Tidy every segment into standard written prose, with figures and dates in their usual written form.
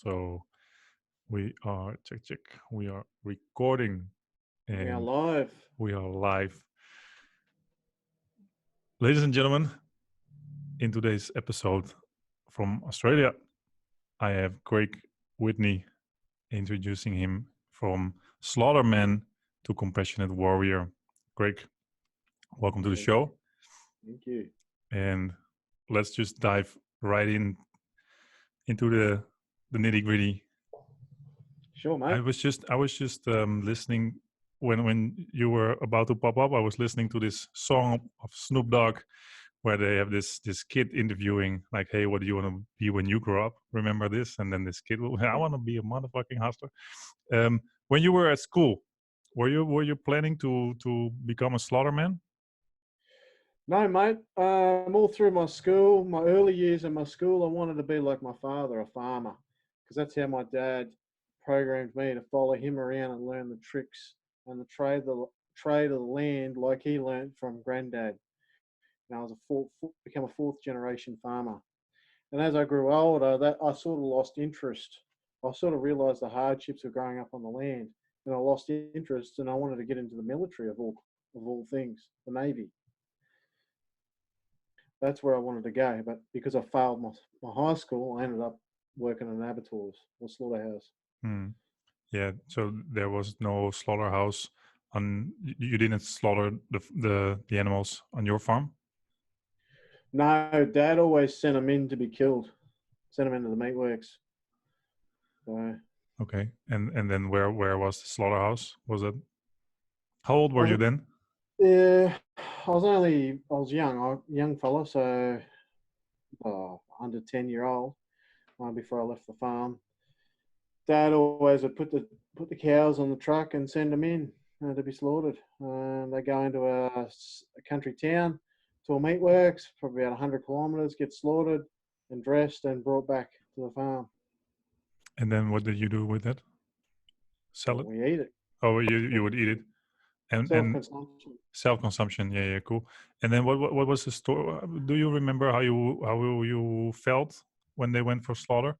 So we are check. We are recording We are and live. we are live. Ladies and gentlemen, in today's episode from Australia, I have Craig Whitney introducing him from Slaughterman to Compassionate Warrior. Craig, welcome to the Thank you. show. Thank you. And let's just dive right into the nitty-gritty. Sure, I mate. was just listening when you were about to pop up. I was listening to this song of Snoop Dogg where they have this kid interviewing like, "Hey, what do you want to be when you grow up?" Remember this? And then this kid, will, "I want to be a motherfucking hustler." When you were at school, were you planning to become a slaughterman? No, mate. All through my school, my early years in my school, I wanted to be like my father, a farmer, because that's how my dad programmed me to follow him around and learn the tricks and the trade of the land like he learned from granddad. And I was become a fourth generation farmer. And as I grew older, that I sort of lost interest. I sort of realised the hardships of growing up on the land, and I lost interest, and I wanted to get into the military of all things, the navy. That's where I wanted to go. But because I failed my high school, I ended up working in abattoirs or slaughterhouse. Hmm. Yeah. So there was no slaughterhouse on. You didn't slaughter the animals on your farm. No, Dad always sent them in to be killed. Sent them into the meatworks. So Okay. And then where was the slaughterhouse? Was it? How old I were you was, then? yeah, I was young fella, so under 10-year old before I left the farm. Dad always would put the cows on the truck and send them in to be slaughtered. They go into a country town to a meatworks for about 100 kilometres, get slaughtered and dressed and brought back to the farm. And then what did you do with it? Sell Well, it? we eat it. Oh, you We would eat it, and self-consumption. self consumption. Yeah, yeah, cool. And then what was the story? Do you remember how you felt when they went for slaughter?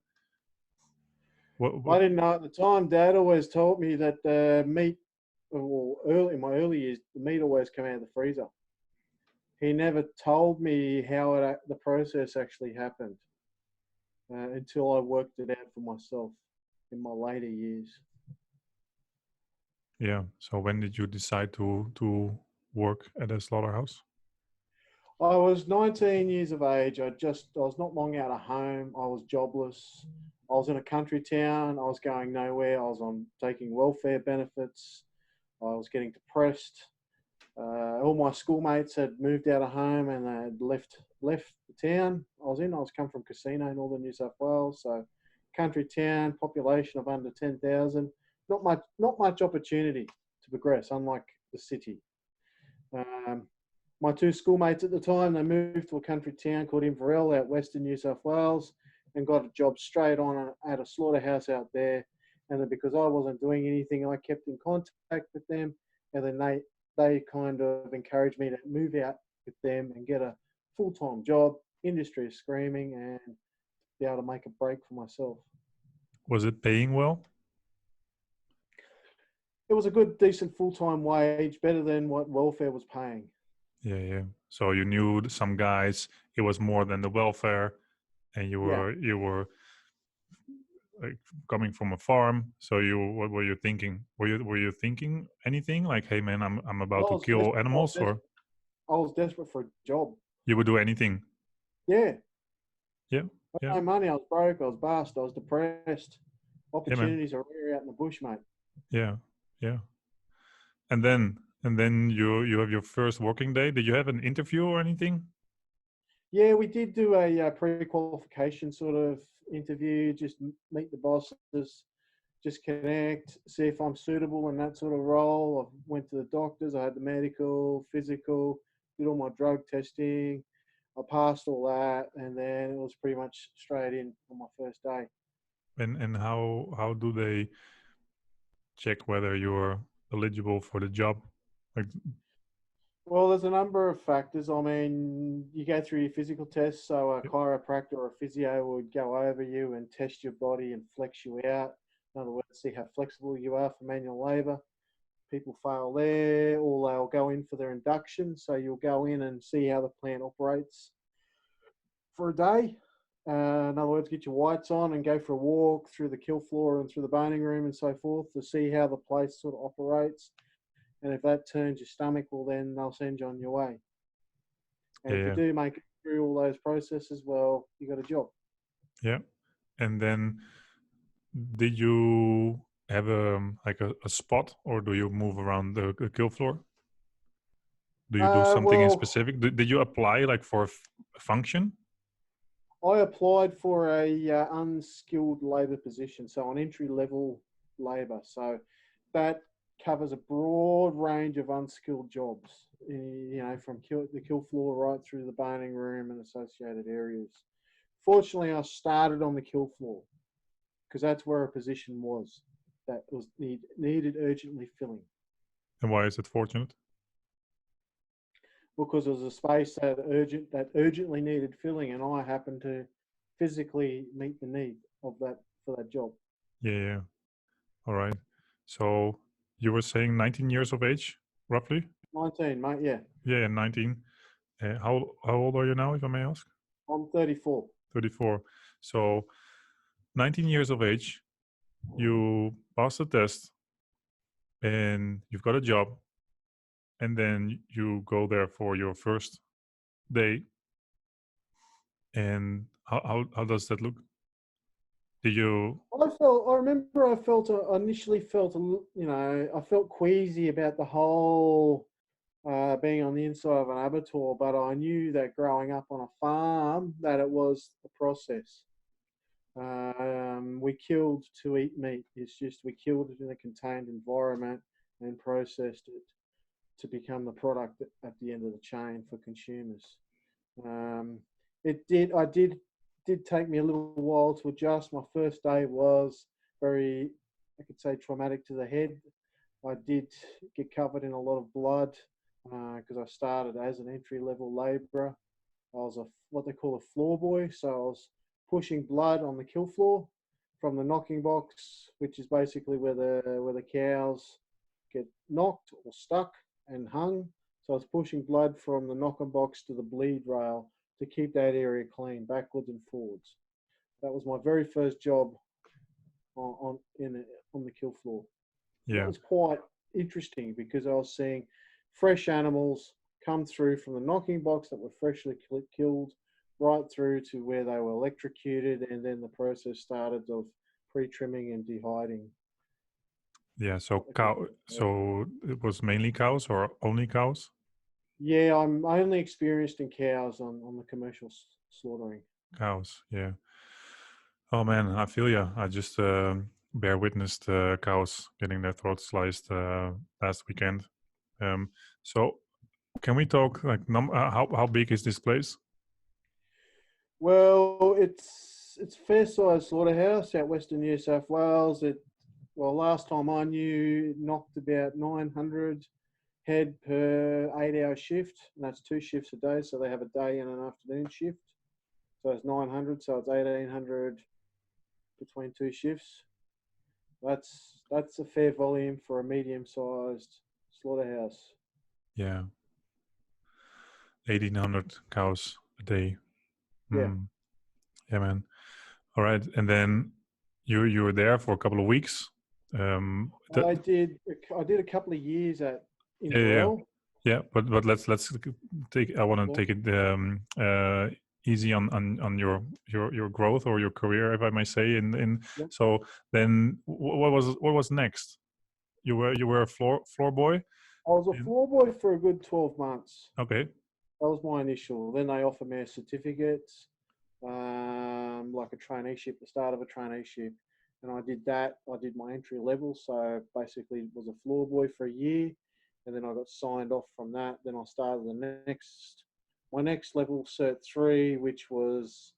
What? I didn't know at the time. Dad always told me that meat, well, early in my early years, the meat always came out of the freezer. He never told me how the process actually happened. Until I worked it out for myself in my later years. Yeah. So when did you decide to work at a slaughterhouse? I was 19 years of age. I was not long out of home. I was jobless. I was in a country town. I was going nowhere. I was on taking welfare benefits. I was getting depressed. All my schoolmates had moved out of home and they had left the town I was in. I was come from Casino, northern New South Wales, so country town, population of under 10,000. Not much opportunity to progress, unlike the city. Um, my two schoolmates at the time, they moved to a country town called Inverell out western New South Wales and got a job straight on at a slaughterhouse out there. And then because I wasn't doing anything, I kept in contact with them. And then they kind of encouraged me to move out with them and get a full-time job. Industry is screaming and be able to make a break for myself. Was it paying well? It was a good, decent full-time wage, better than what welfare was paying. Yeah, yeah. So you knew some guys. It was more than the welfare, and you Yeah. were you were like coming from a farm. So what were you thinking? Were you thinking anything like, "Hey, man, I'm I about to was kill desperate. I was animals," or desperate. I was desperate for a job. you would do anything? Yeah. Yeah, I yeah, had no money. I was broke. I was bust. I was depressed. yeah, man. Opportunities are rare out in the bush, mate. Yeah, yeah. And then you have your first working day. Did you have an interview or anything? Yeah, we did do a pre-qualification sort of interview, just meet the bosses, just connect, see if I'm suitable in that sort of role. I went to the doctors. I had the medical, physical, did all my drug testing. I passed all that, and then it was pretty much straight in on my first day. And how do they check whether you're eligible for the job? Like, Well, there's a number of factors. I mean, you go through your physical tests, so a Yeah. chiropractor or a physio would go over you and test your body and flex you out. In other words, see how flexible you are for manual labor. People fail there, or they'll go in for their induction. So you'll go in and see how the plant operates for a day. In other words, get your whites on and go for a walk through the kill floor and through the boning room and so forth to see how the place sort of operates. And if that turns your stomach, well, then they'll send you on your way. And Yeah. if you Yeah. do make it through all those processes, well, you got a job. Yeah. And then, did you have like a spot, or do you move around the kill floor? Do you do something in Well, specific? Did you apply like for a function? I applied for a unskilled labour position, so an entry level labour. So that covers a broad range of unskilled jobs. You know, from the kill floor right through the boning room and associated areas. Fortunately, I started on the kill floor because that's where a position was that was needed urgently filling. And why is it fortunate? Because it was a space that urgently needed filling, and I happened to physically meet the need of that for that job. Yeah. Yeah. All right. So you were saying 19 years of age, roughly? 19, mate. Yeah, Yeah, yeah, 19. How old are you now, if I may ask? I'm 34. 34. So 19 years of age, you pass the test, and you've got a job, and then you go there for your first day. And how does that look? Did you? I remember I initially felt, I felt queasy about the whole being on the inside of an abattoir, but I knew that growing up on a farm that it was a process. We killed to eat meat. It's just we killed it in a contained environment and processed it to become the product at the end of the chain for consumers. Um, it did take me a little while to adjust. My first day was very, I could say, traumatic to the head. I did get covered in a lot of blood because I started as an entry level labourer. I was what they call a floor boy, so I was pushing blood on the kill floor from the knocking box, which is basically where the cows get knocked or stuck and hung. So I was pushing blood from the knocking box to the bleed rail to keep that area clean, backwards and forwards. That was my very first job on the kill floor. And that Yeah. was quite interesting because I was seeing fresh animals come through from the knocking box that were freshly killed right through to where they were electrocuted, and then the process started of pre-trimming and dehiding. Yeah. So What they call cow. So it was mainly cows or only cows? Yeah, I'm only experienced in cows on the commercial slaughtering. Cows. Yeah. Oh man, I feel ya. I just bear witnessed cows getting their throats sliced last weekend. So can we talk like how big is this place? Well, it's fair sized slaughterhouse out western New South Wales. Last time I knew, it knocked about 900 head per 8 hour shift, and that's two shifts a day. So they have a day and an afternoon shift. So it's 900, so it's 1800 between two shifts. That's a fair volume for a medium sized slaughterhouse. Yeah, 1,800 cows a day. Yeah. Hmm. Yeah, man. All right, and then you were there for a couple of weeks. That, I did a couple of years at yeah, yeah, yeah. Inverell. Yeah, but let's take. I want to Yeah. take it easy on your growth or your career, if I may say. In Yeah. so then, what was next? You were a floor boy. I was a And, floor boy for a good 12 months. okay. That was my initial. Then they offered me a certificate, like a traineeship, the start of a traineeship. And I did that. I did my entry level. So basically was a floor boy for a year. And then I got signed off from that. Then I started my next level, Cert 3, which was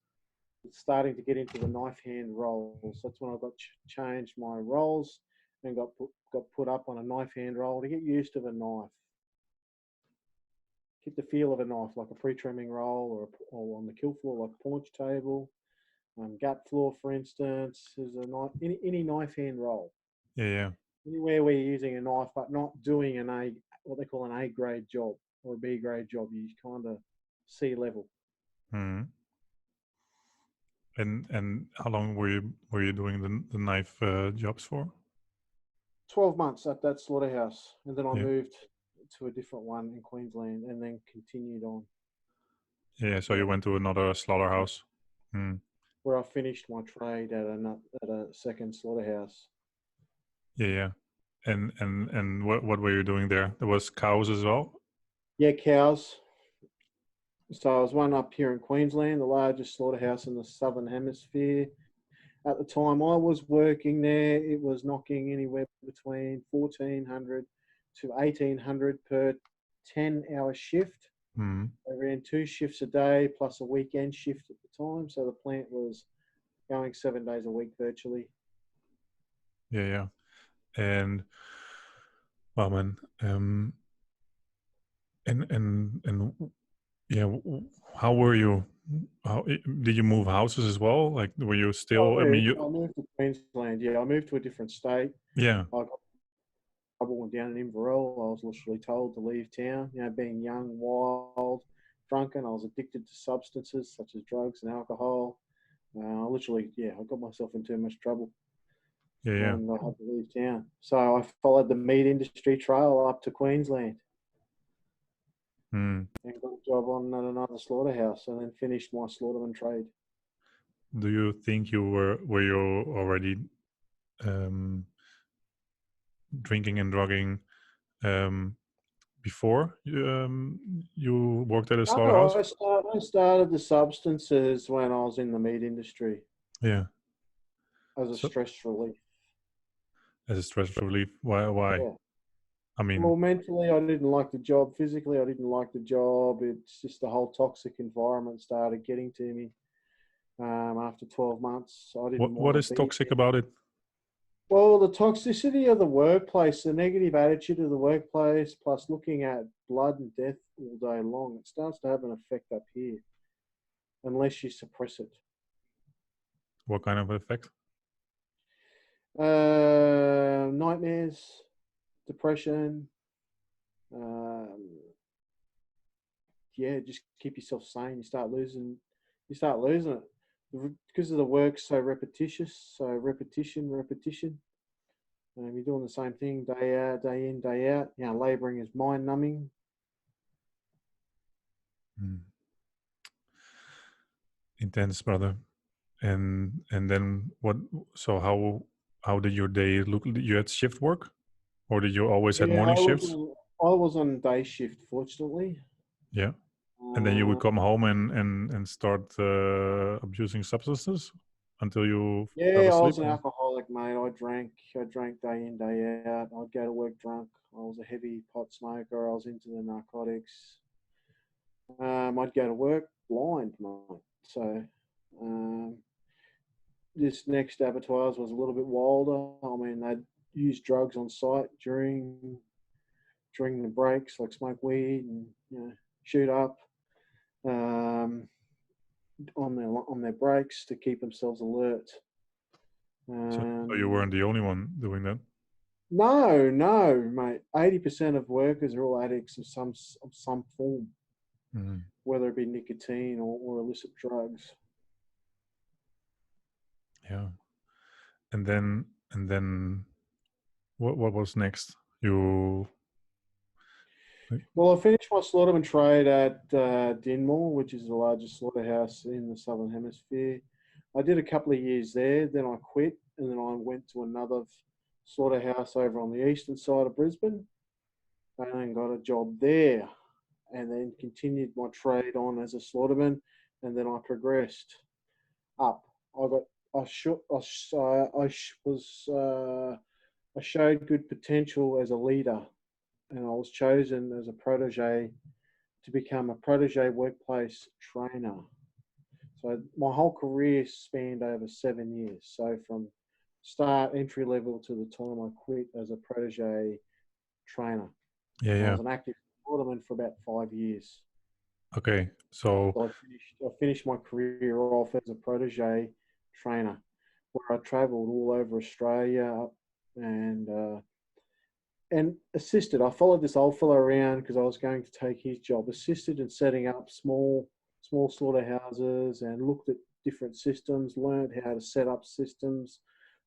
starting to get into the knife hand roles. That's when I got changed my roles and got put up on a knife hand roll to get used to the knife. get the feel of a knife, like a pre-trimming roll, or on the kill floor, like a paunch table, gut floor, for instance. Is a knife, any knife hand roll. Yeah, yeah. Anywhere where you're using a knife, but not doing what they call an A grade job or a B grade job, you kind of sea level. Hmm. And how long were you doing the knife jobs for? 12 months at that slaughterhouse, and then I Yeah, moved to a different one in Queensland, and then continued on yeah. So where you went to another slaughterhouse. Hmm. where I finished my trade at a second slaughterhouse. Yeah, yeah. And what were you doing there? There was cows as well. Yeah, cows. So I was one up here in Queensland, the largest slaughterhouse in the southern hemisphere. At the time I was working there, it was knocking anywhere between 1,400 to 1,800 per 10-hour shift. Hmm. I ran 2 shifts a day plus a weekend shift at the time. So the plant was going 7 days a week virtually. Yeah, yeah. And well, man. And yeah. How were you? How did you move houses as well? Like, were you still? I mean, I you. moved to Queensland. Yeah, I moved to a different state. Yeah, I got trouble down in Inverell. I was literally told to leave town. You know, being young, wild, drunken, I was addicted to substances such as drugs and alcohol. I got myself in too much trouble, yeah, yeah. and I had to leave town. So I followed the meat industry trail up to Queensland Hmm. and got a job on at another slaughterhouse, and then finished my slaughterman trade. Do you think were you already um, drinking and drugging um, before you worked at a No, slaughterhouse? I started the substances when I was in the meat industry Yeah. as a So stress relief. as a stress relief, why? Why? Yeah. I mean, Well, mentally, I didn't like the job. Physically, I didn't like the job. It's just the whole toxic environment started getting to me. After 12 months, I didn't want what to is be toxic there. about it? Well, the toxicity of the workplace, the negative attitude of the workplace, plus looking at blood and death all day long, it starts to have an effect up here unless you suppress it. What kind of effect? Nightmares, depression. Um, yeah, just keep yourself sane. You start losing it because of the work so repetitious. So repetition, repetition. You're doing the same thing day out, day in, day out. You know, labouring is mind numbing. Hmm. Intense, brother. And then what? So how did your day look? You had shift work, or did you always had Yeah, morning shifts? I was on day shift, fortunately. Yeah. And then you would Uh, come home and start abusing substances until you fell yeah, I asleep. was an alcoholic, mate. I drank day in, day out. I'd go to work drunk. I was a heavy pot smoker. I was into the narcotics. I'd go to work blind, mate. So um, this next abattoirs was a little bit wilder. I mean, they'd use drugs on site during the breaks, like smoke weed and shoot up um, on their breaks to keep themselves alert. So you weren't Um, the only one doing that. no, mate. 80% of workers are all addicts of some form, Mhm. whether it be nicotine or illicit drugs. Yeah. And then what was next? You Well, I finished my slaughterman trade at Dinmore, which is the largest slaughterhouse in the Southern Hemisphere. I did a couple of years there, then I quit, and then I went to another slaughterhouse over on the eastern side of Brisbane, and then got a job there, and then continued my trade on as a slaughterman, and then I progressed up. I got, I should, I was, I showed good potential as a leader, and I was chosen as a protege to become a protege workplace trainer. So my whole career spanned over 7 years. So from start entry level to the time I quit as a protege trainer, yeah, and I yeah. was an active Slaughterman for about 5 years. Okay, so So I finished my career off as a protege trainer, where I travelled all over Australia and assisted. I followed this old fellow around because I was going to take his job. Assisted in setting up small slaughterhouses and looked at different systems. Learned how to set up systems.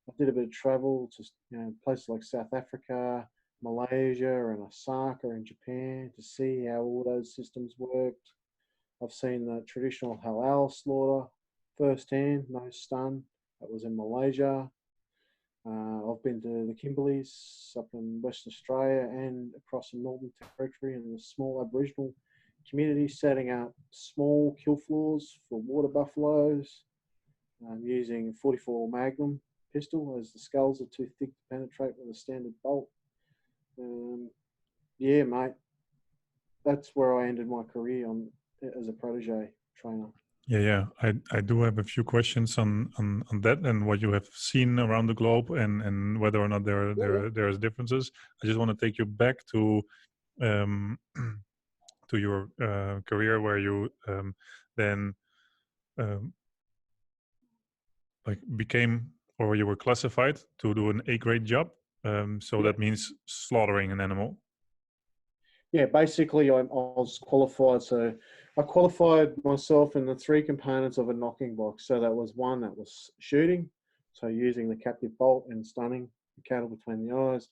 I did a bit of travel to places like South Africa, Malaysia, and Osaka in Japan to see how all those systems worked. I've seen the traditional halal slaughter firsthand, no stun. That was in Malaysia. I've been to the Kimberleys up in Western Australia and across the Northern Territory in the small Aboriginal community, setting up small kill floors for water buffaloes using 44 Magnum pistol as the skulls are too thick to penetrate with a standard bolt. Yeah, mate, that's where I ended my career as a protege trainer. yeah, I do have a few questions on that and what you have seen around the globe and whether or not there's differences. I just want to take you back to um, to your career where you then um, like became or you were classified to do an A-grade job. So Yeah. that means slaughtering an animal. Yeah, basically I was qualified. So I qualified myself in the three components of a knocking box. So that was one that was shooting, so using the captive bolt and stunning the cattle between the eyes.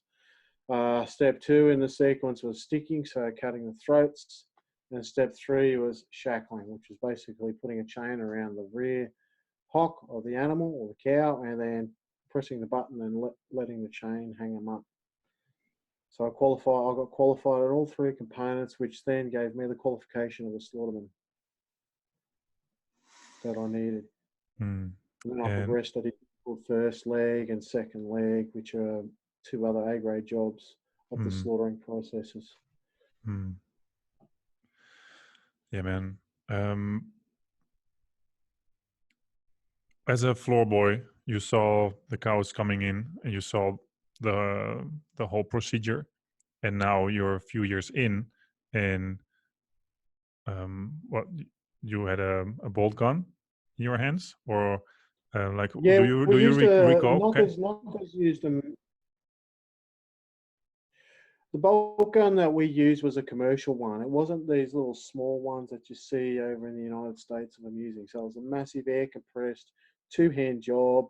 Step two in the sequence was sticking, so cutting the throats. And step three was shackling, which is basically putting a chain around the rear hock of the animal or the cow and then pressing the button and letting the chain hang them up. So I got qualified on all three components, which then gave me the qualification of a slaughterman that I needed. Mm. And then I And progressed. I did first leg and second leg, which are two other A-grade jobs of the slaughtering processes. Yeah, man. As a floor boy, you saw the cows coming in and you saw the whole procedure, and now you're a few years in, and what you had a bolt gun in your hands, or like Yeah, we do you used a recall? Okay. knockers used them. The bolt gun that we used was a commercial one. It wasn't these little small ones that you see over in the United States of them using. So it was a massive air compressed two-hand job.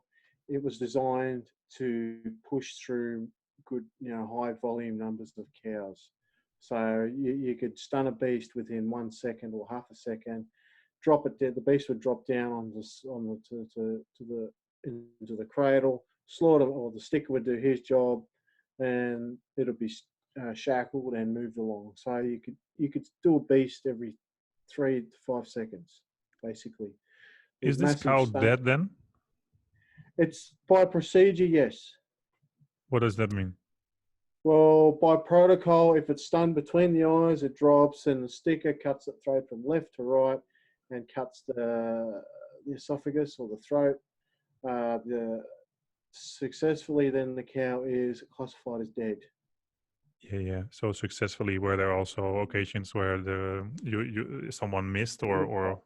It was designed to push through good, high volume numbers of cows. So you could stun a beast within 1 second or half a second, drop it dead. The beast would drop down into the cradle, slaughter, or the sticker would do his job, and it'll be shackled and moved along. So you could do a beast every 3 to 5 seconds, basically. Is These this massive cow stunts. dead then? It's by procedure, yes. What does that mean? Well, by protocol, if it's stunned between the eyes, it drops, and the sticker cuts the throat from left to right and cuts the esophagus or the throat. Successfully, then the cow is classified as dead. Yeah. So successfully, were there also occasions where you someone missed or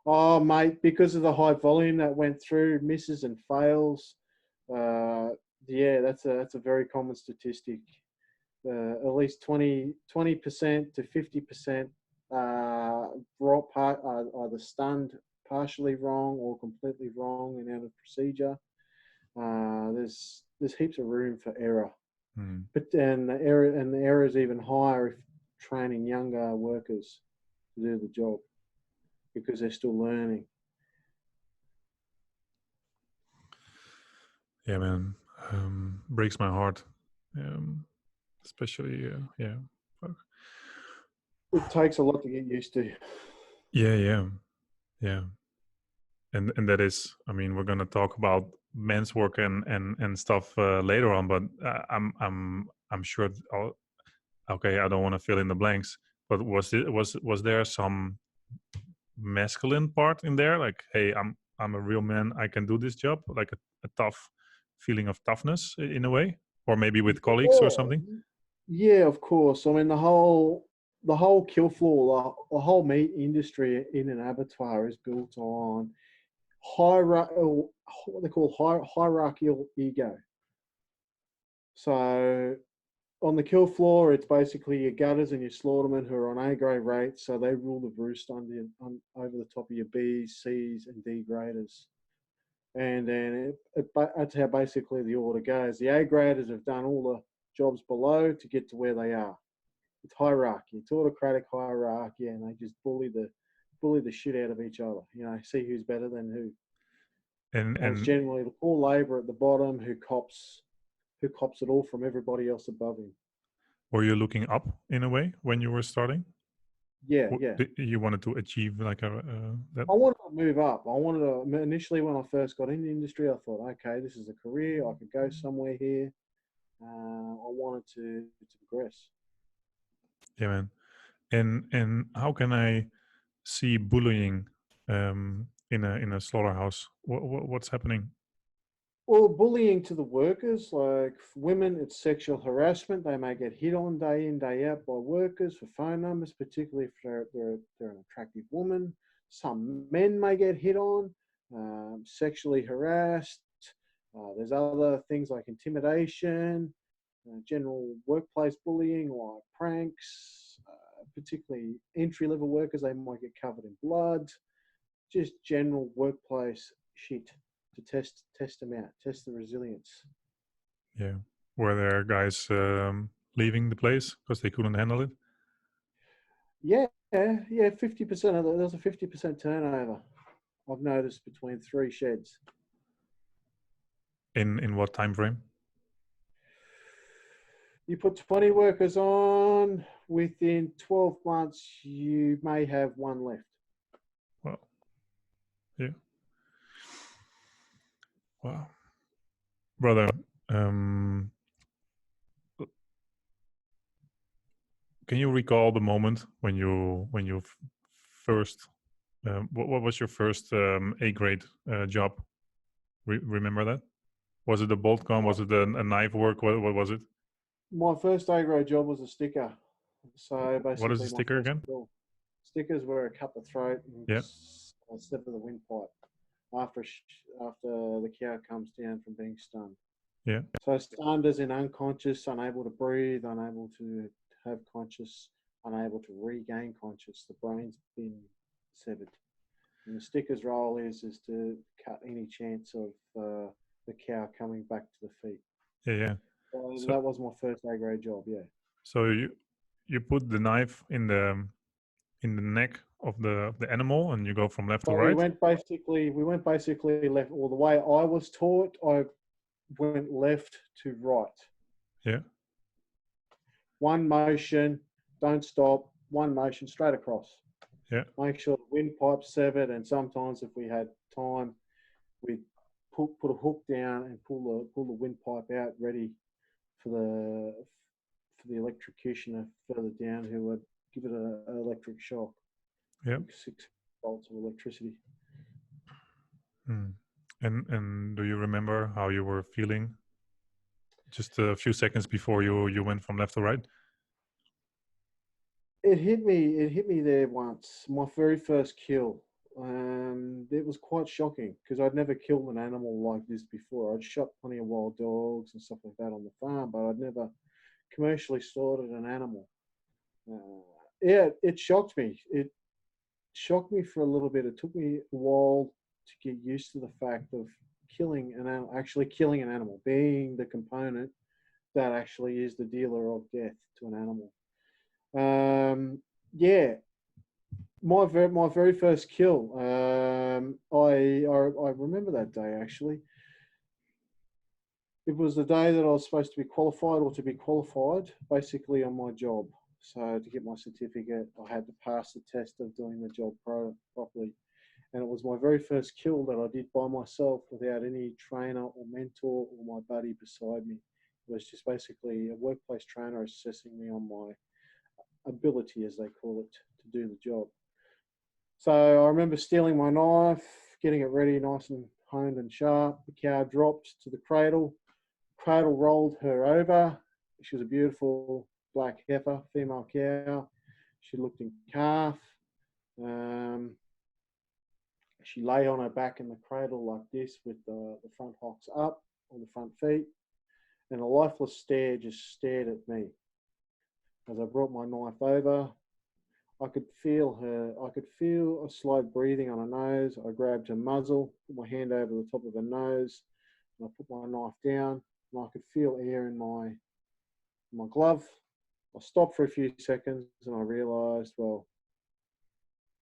Oh, mate, because of the high volume that went through, misses and fails. Yeah, that's a very common statistic. At least 20% to 50% either stunned, partially wrong, or completely wrong and out of procedure. There's heaps of room for error, but the error is even higher if training younger workers to do the job because they're still learning. Yeah, man, breaks my heart, especially fuck. It takes a lot to get used to. Yeah, and that is, I mean, we're gonna talk about men's work and stuff later on, but I'm sure. Okay, I don't want to fill in the blanks, but was there some masculine part in there? Like, hey, I'm a real man. I can do this job. Like a tough feeling of toughness in a way, or maybe with colleagues or Yeah, something. Yeah, of course. I mean, the whole kill floor, the whole meat industry in an abattoir is built on hierarchical, what they call hierarchical ego. So on the kill floor, it's basically your gutters and your slaughtermen who are on A grade rates, so they rule the roost over the top of your Bs, Cs, and D graders. And then that's how basically the order goes. The A graders have done all the jobs below to get to where they are. It's hierarchy. It's autocratic hierarchy, and they just bully the shit out of each other. See who's better than who. And And it's and generally the poor labor at the bottom who cops it all from everybody else above him. were you looking up in a way when you were starting? Yeah, yeah. You wanted to achieve like a that? I wanted to move up. I wanted to initially when I first got in the industry, I thought, okay, this is a career. I could go somewhere here. I wanted to progress. Yeah, man. And how can I see bullying in a slaughterhouse? What's happening? Or bullying to the workers, like for women, it's sexual harassment. They may get hit on day in, day out by workers for phone numbers, particularly if they're an attractive woman. Some men may get hit on, sexually harassed. There's other things like intimidation, general workplace bullying, like pranks, particularly entry level workers. They might get covered in blood. Just general workplace shit to test them out, test the resilience. Yeah, were there guys leaving the place because they couldn't handle it? Yeah, yeah. 50% of there's a 50% turnover. I've noticed between three sheds. In what time frame? You put 20 workers on, within 12 months, you may have one left. Well, yeah. Wow, brother. Um, can you recall the moment when you first what was your first A grade job? Remember that? Was it a bolt gun? My, Was it a knife work? What was it? my first A grade job was a sticker. So What is the basically, my sticker first again? job. Stickers were a cut the throat and Yeah, instead of the windpipe after the cow comes down from being stunned. yeah, So stunned as in unconscious, unable to breathe, unable to have conscious, unable to regain conscious. The brain's been severed. And the sticker's role is to cut any chance of the cow coming back to the feet. yeah, yeah. So So that was my first A grade job. Yeah. so you put the knife in the neck of the animal and you go from left to So we right. went basically left. Or the way I was taught, I went left to right. Yeah, One motion, don't stop. One motion straight across. yeah, Make sure the windpipe's severed, and sometimes if we had time, we'd put a hook down and pull the windpipe out, ready for the electrocutioner further down, who would give it an electric shock, yeah. 6 volts of electricity. Hmm. And do you remember how you were feeling just a few seconds before you went from left to right? It hit me. It hit me there once. My very first kill. It was quite shocking because I'd never killed an animal like this before. I'd shot plenty of wild dogs and stuff like that on the farm, but I'd never commercially slaughtered an animal. Yeah, it shocked me. It shocked me for a little bit. It took me a while to get used to the fact of killing an animal, actually killing an animal, being the component that actually is the dealer of death to an animal. Yeah, my very first kill. I remember that day actually. It was the day that I was supposed to be qualified or to be qualified, basically on my job. So to get my certificate, I had to pass the test of doing the job properly. And it was my very first kill that I did by myself without any trainer or mentor or my buddy beside me. It was just basically a workplace trainer assessing me on my ability, as they call it, to do the job. So I remember stealing my knife, getting it ready, nice and honed and sharp. The cow dropped to the cradle. Cradle rolled her over. She was a beautiful black heifer, female cow. She looked in calf. Um, she lay on her back in the cradle like this with the front hocks up on the front feet. And a lifeless stare just stared at me. As I brought my knife over, I could feel a slow breathing on her nose. I grabbed her muzzle, put my hand over the top of her nose, and I put my knife down, and I could feel air in my glove. I stopped for a few seconds, and I realised, well,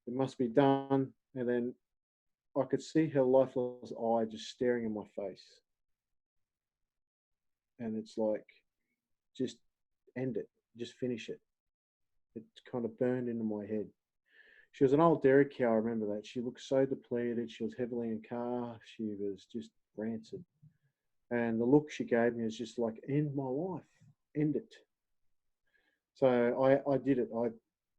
it must be done. And then I could see her lifeless eye just staring in my face. And it's like, just end it, just finish it. It kind of burned into my head. She was an old dairy cow, I remember that. She looked so depleted. She was heavily in calf. She was just rancid. And the look she gave me was just like, end my life, end it. So I did it. I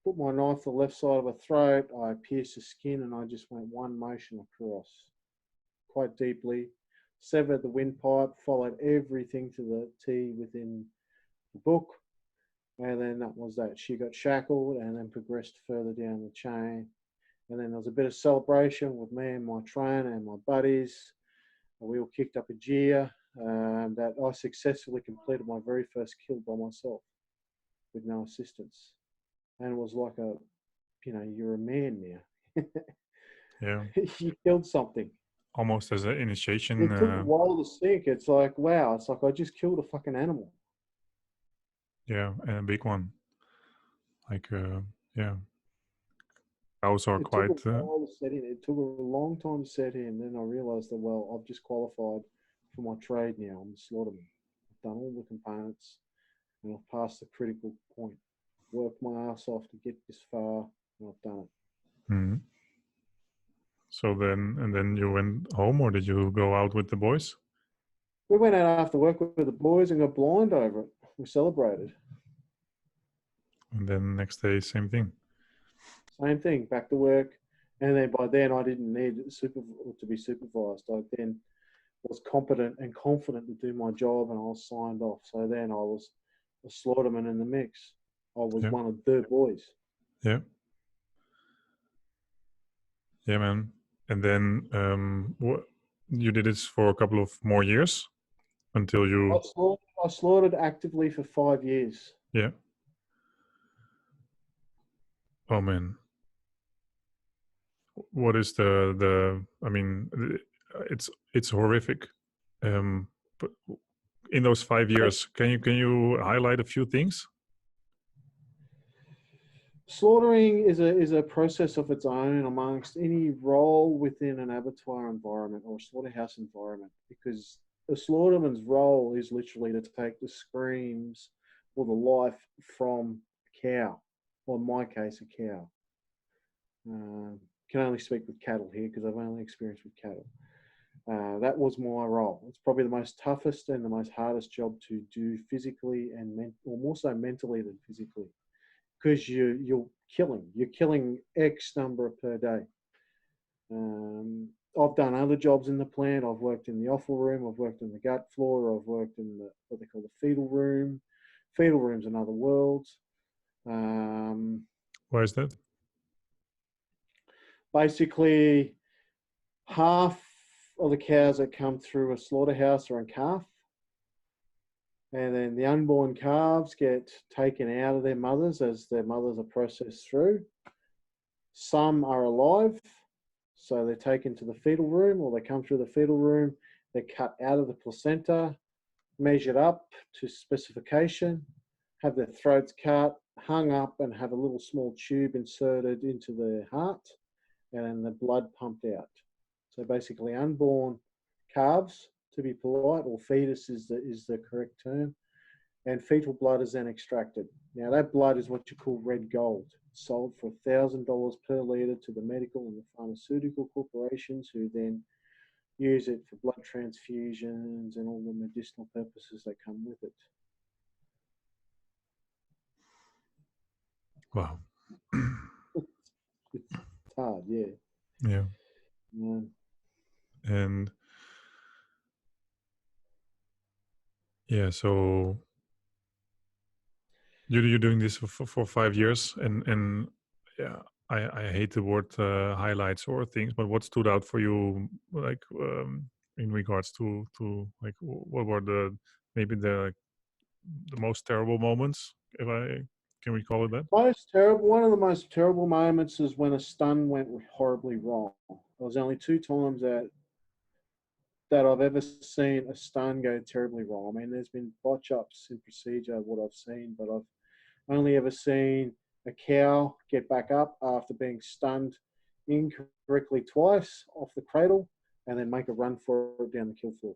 put my knife to the left side of her throat. I pierced the skin and I just went one motion across quite deeply, severed the windpipe, followed everything to the T within the book. And then that was that. She got shackled and then progressed further down the chain. And then there was a bit of celebration with me and my trainer and my buddies. We all kicked up a jeer that I successfully completed my very first kill by myself with no assistance. And it was like you're a man now. Yeah. You killed something. Almost as an initiation. It took a while to sink. It's like, wow, it's like I just killed a fucking animal. Yeah, and a big one. Like, yeah. Cows are It took a quite. while to set in. It took a long time to set in. Then I realised that, well, I've just qualified for my trade now. I'm the slaughterman. I've done all the components and I've passed the critical point. Worked my ass off to get this far and I've done it. Mm. So then you went home, or did you go out with the boys? We went out after work with the boys and got blind over it. We celebrated. And then next day, same thing. Same thing, back to work. And then by then I didn't need to be supervised. I then was competent and confident to do my job and I was signed off. So then I was a slaughterman in the mix. I was one of the boys. Yeah. Yeah, man. And then you did this for a couple of more years until you... I slaughtered actively for 5 years. Yeah. Oh, man. What is I mean, it's horrific. But in those 5 years, can you highlight a few things? Slaughtering is a process of its own amongst any role within an abattoir environment or a slaughterhouse environment, because a slaughterman's role is literally to take the screams or the life from a cow, or in my case, a cow. Can only speak with cattle here because I've only experienced with cattle. That was my role. It's probably the most toughest and the most hardest job to do physically or more so mentally than physically, because you're killing X number per day. I've done other jobs in the plant. I've worked in the offal room. I've worked in the gut floor. I've worked in what they call the fetal room. Fetal room's another world. Why is that? Basically, half of the cows that come through a slaughterhouse are in calf. And then the unborn calves get taken out of their mothers as their mothers are processed through. Some are alive, so they're taken to the fetal room, or they come through the fetal room. They're cut out of the placenta, measured up to specification, have their throats cut, hung up, and have a little small tube inserted into their heart, and then the blood pumped out. So basically, unborn calves, to be polite, or fetus is the correct term, and fetal blood is then extracted. Now, that blood is what you call red gold. It's sold for $1,000 per litre to the medical and the pharmaceutical corporations, who then use it for blood transfusions and all the medicinal purposes that come with it. Wow. It's hard, yeah. Yeah. And yeah, so You're doing this for 5 years, and yeah, I hate the word highlights or things, but what stood out for you, like in regards to like what were maybe the most terrible moments, if I can recall it that? One of the most terrible moments is when a stun went horribly wrong. There was only two times that I've ever seen a stun go terribly wrong. I mean, there's been botch ups in procedure, what I've seen, but I've only ever seen a cow get back up after being stunned incorrectly twice off the cradle and then make a run for it down the kill floor.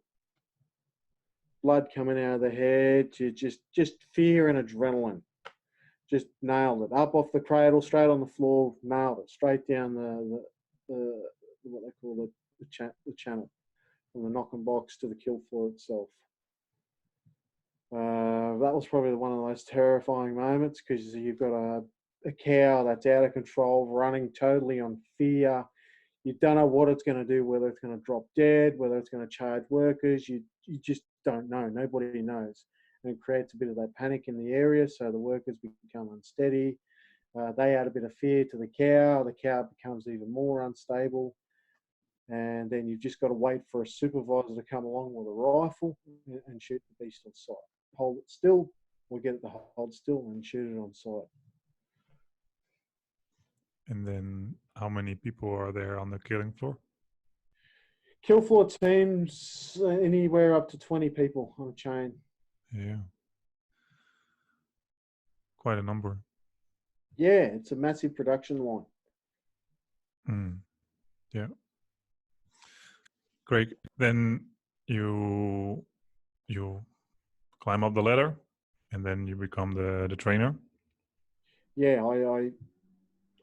Blood coming out of the head, just fear and adrenaline. Just nailed it. Up off the cradle, straight on the floor, nailed it. Straight down the what they call the channel, from the knocking box to the kill floor itself. That was probably one of the most terrifying moments because you've got a cow that's out of control, running totally on fear. You don't know what it's going to do, whether it's going to drop dead, whether it's going to charge workers. You just don't know. Nobody knows. And it creates a bit of that panic in the area, so the workers become unsteady. They add a bit of fear to the cow. The cow becomes even more unstable. And then you've just got to wait for a supervisor to come along with a rifle and shoot the beast on sight. Hold it still, or get it to hold still and shoot it on sight. And then how many people are there on the killing floor? Kill floor teams, anywhere up to 20 people on a chain. Yeah, quite a number. Yeah, it's a massive production line. Yeah. Great. Then you climb up the ladder, and then you become the trainer. Yeah, I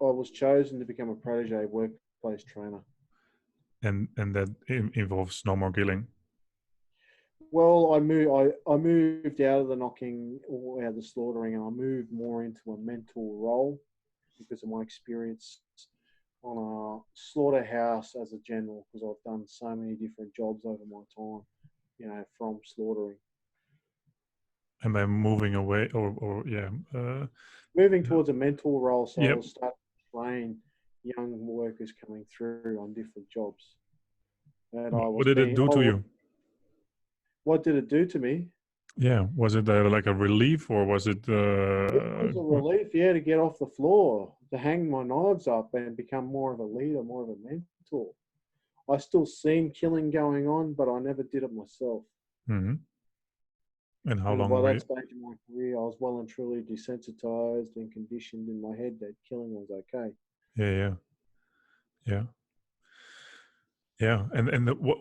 was chosen to become a protege workplace trainer. And that involves no more killing. Well, I moved out of the knocking or out of the slaughtering, and I moved more into a mental role because of my experience on a slaughterhouse as a general, because I've done so many different jobs over my time, from slaughtering. And by moving away, or yeah, Moving towards a mental role, so I yep. was starting to train young workers coming through on different jobs. And What did it do to you? What did it do to me? Yeah, was it like a relief, or was it? It was a relief, yeah, to get off the floor, to hang my knives up and become more of a leader, more of a mentor. I still seen killing going on, but I never did it myself. Mm-hmm. And how And long by were that you? stage in my career, I was well and truly desensitized and conditioned in my head that killing was okay. Yeah, yeah, yeah. And what,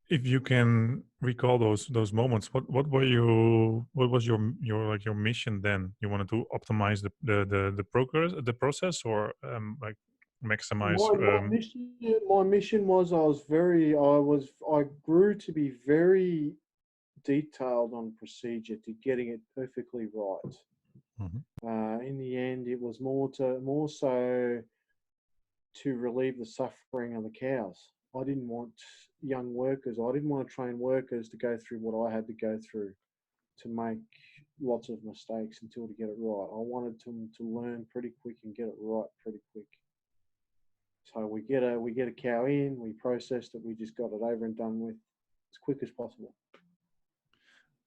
if you can recall those moments, what were you? What was your like your mission then? You wanted to optimize the process, or like maximize? My mission was I grew to be very detailed on procedure to getting it perfectly right. Mhm. In the end, it was more so to relieve the suffering of the cows. I didn't want young workers. I didn't want to train workers to go through what I had to go through to make lots of mistakes until to get it right. I wanted them to learn pretty quick and get it right pretty quick. So we get a cow in, we processed it, we just got it over and done with as quick as possible.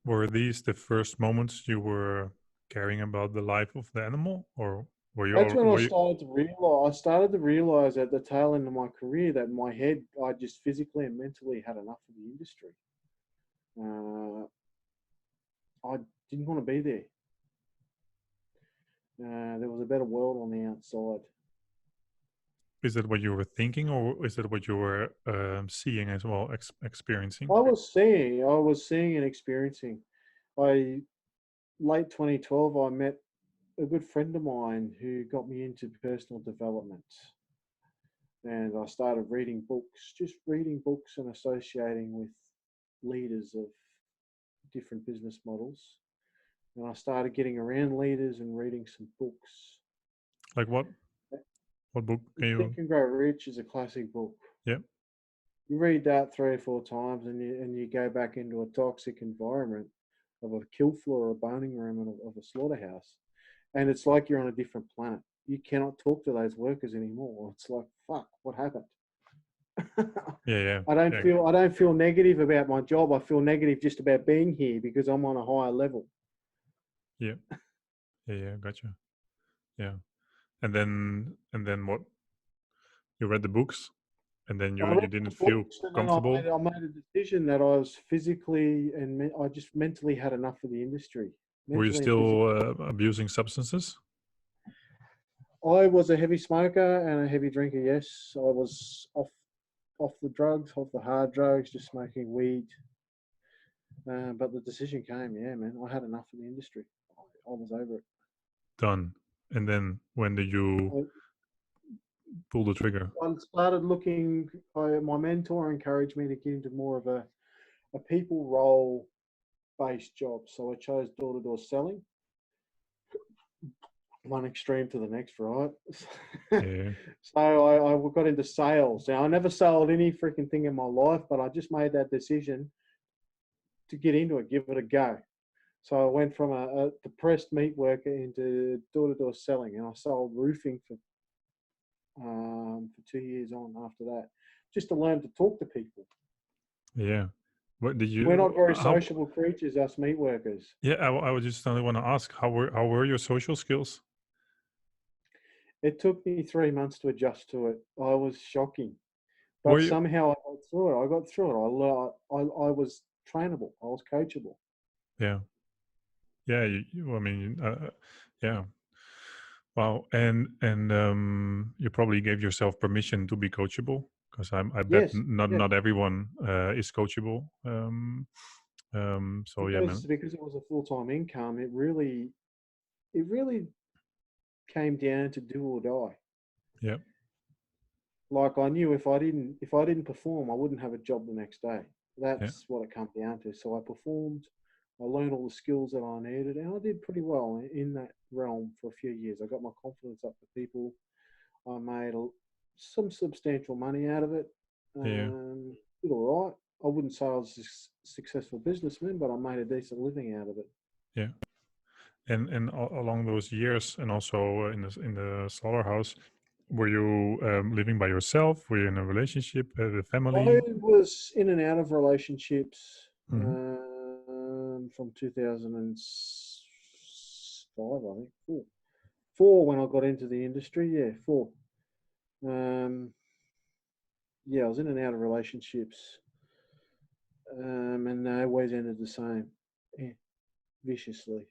Were these the first moments you were caring about the life of the animal, or That's when I were you? started to realize. I started to realize at the tail end of my career that in my head, I just physically and mentally had enough of the industry. I didn't want to be there. There was a better world on the outside. Is that what you were thinking, or is that what you were seeing as well, experiencing? I was seeing and experiencing. I late 2012, I met a good friend of mine who got me into personal development. And I started reading books, just reading books and associating with leaders of different business models. And I started getting around leaders and reading some books. Like what? What book can Think you? and Grow Rich is a classic book. Yeah. You read that 3 or 4 times and you go back into a toxic environment. a kill floor or a boning room of a slaughterhouse, and it's like you're on a different planet. You cannot talk to those workers anymore. It's like, fuck, what happened? Yeah, yeah, I don't feel negative about my job. I feel negative just about being here because I'm on a higher level. yeah, yeah. Gotcha. Yeah, and then what? You read the books, and then I you read didn't the feel books, and then comfortable. I made a decision that I was physically I just mentally had enough of the industry, Were you mentally and physically. still abusing substances? I was a heavy smoker and a heavy drinker. Yes, I was off the drugs, off the hard drugs, just smoking weed. But the decision came. Yeah, man, I had enough of the industry. I was over it. Done. And then when did you I, pull the trigger? I started looking. My mentor encouraged me to get into more of a people role based job. So I chose door to door selling. One extreme to the next, right? Yeah, So I got into sales. Now I never sold any freaking thing in my life, but I just made that decision to get into it, give it a go. So I went from a depressed meat worker into door to door selling, and I sold roofing for 2 years on after that, just to learn to talk to people. yeah. What did We're you? not very How? sociable creatures, us meat workers. Yeah, I would just only want to ask how were your social skills? It took me 3 months to adjust to it. I was shocking, Were but you? somehow I got through it. I got through it. I was trainable. I was coachable. Yeah, yeah. I mean, yeah. Wow. And you probably gave yourself permission to be coachable because I bet Yes, yes, not everyone is coachable. So yeah, man. because it was a full time income. It really came down to do or die. Yeah, Like I knew if I didn't perform, I wouldn't have a job the next day. yeah, That's what it comes down to. So I performed. I learned all the skills that I needed, and I did pretty well in that realm for a few years. I got my confidence up with people. I made some substantial money out of it. yeah, Did all right. I wouldn't say I was a successful businessman, but I made a decent living out of it. yeah. And along those years, and also in the slaughterhouse, were you living by yourself? Were you in a relationship, with I family? was in and out of relationships Hmm. from 2005, I think. Four when I got into the industry. Yeah, four. Um, yeah, I was in and out of relationships, and they always ended the same, yeah, viciously.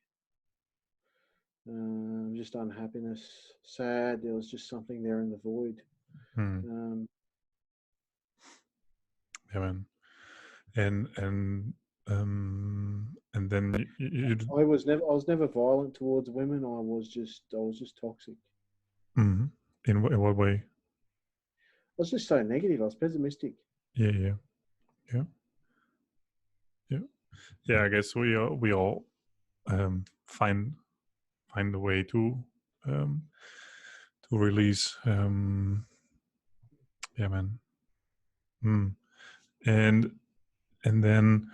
Just unhappiness, sad. There was just something there in the void. Hmm. Um, Yeah, man. And then I was never violent towards women. I was just toxic. mhm. In what way? I was just so negative. I was pessimistic. Yeah, yeah, yeah, yeah, yeah. I guess we all find a way um, to release. Yeah, man. Mm. And and then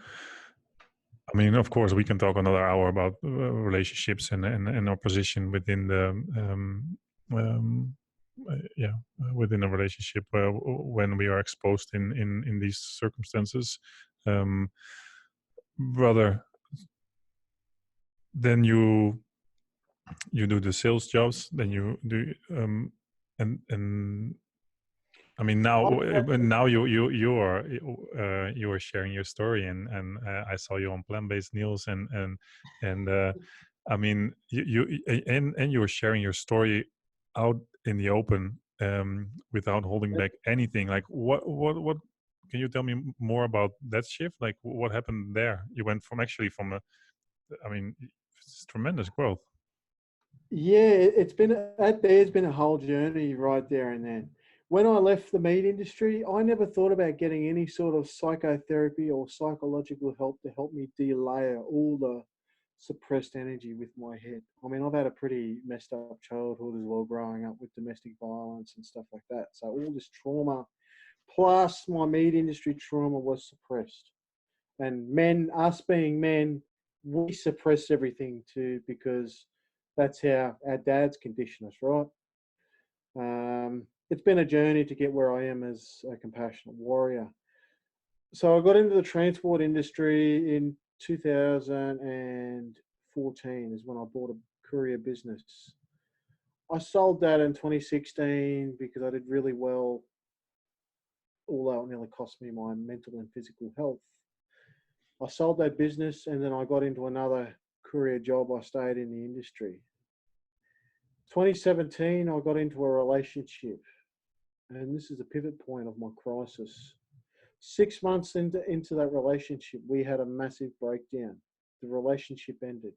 I mean, of course, we can talk another hour about relationships and our position within the um, yeah within a relationship when we are exposed in these circumstances. Um, Brother, then you do the sales jobs, then you do and I mean I now you are sharing your story and I saw you on plant based meals and I mean and you were sharing your story out in the open without holding back anything. Like what can you tell me more about that shift? Like what happened there? You went from a I mean it's tremendous growth. Yeah, there's been a whole journey right there and then. When I left the meat industry, I never thought about getting any sort of psychotherapy or psychological help to help me delayer all the suppressed energy with my head. I mean, I've had a pretty messed up childhood as well, growing up with domestic violence and stuff like that. So all this trauma, plus my meat industry trauma, was suppressed. And us being men, we suppress everything too because that's how our dads condition us, right? It's been a journey to get where I am as a compassionate warrior. So I got into the transport industry in 2014 is when I bought a courier business. I sold that in 2016 because I did really well, although it nearly cost me my mental and physical health. I sold that business and then I got into another courier job. I stayed in the industry. 2017, I got into a relationship, and this is a pivot point of my crisis. 6 months into that relationship, we had a massive breakdown. The relationship ended.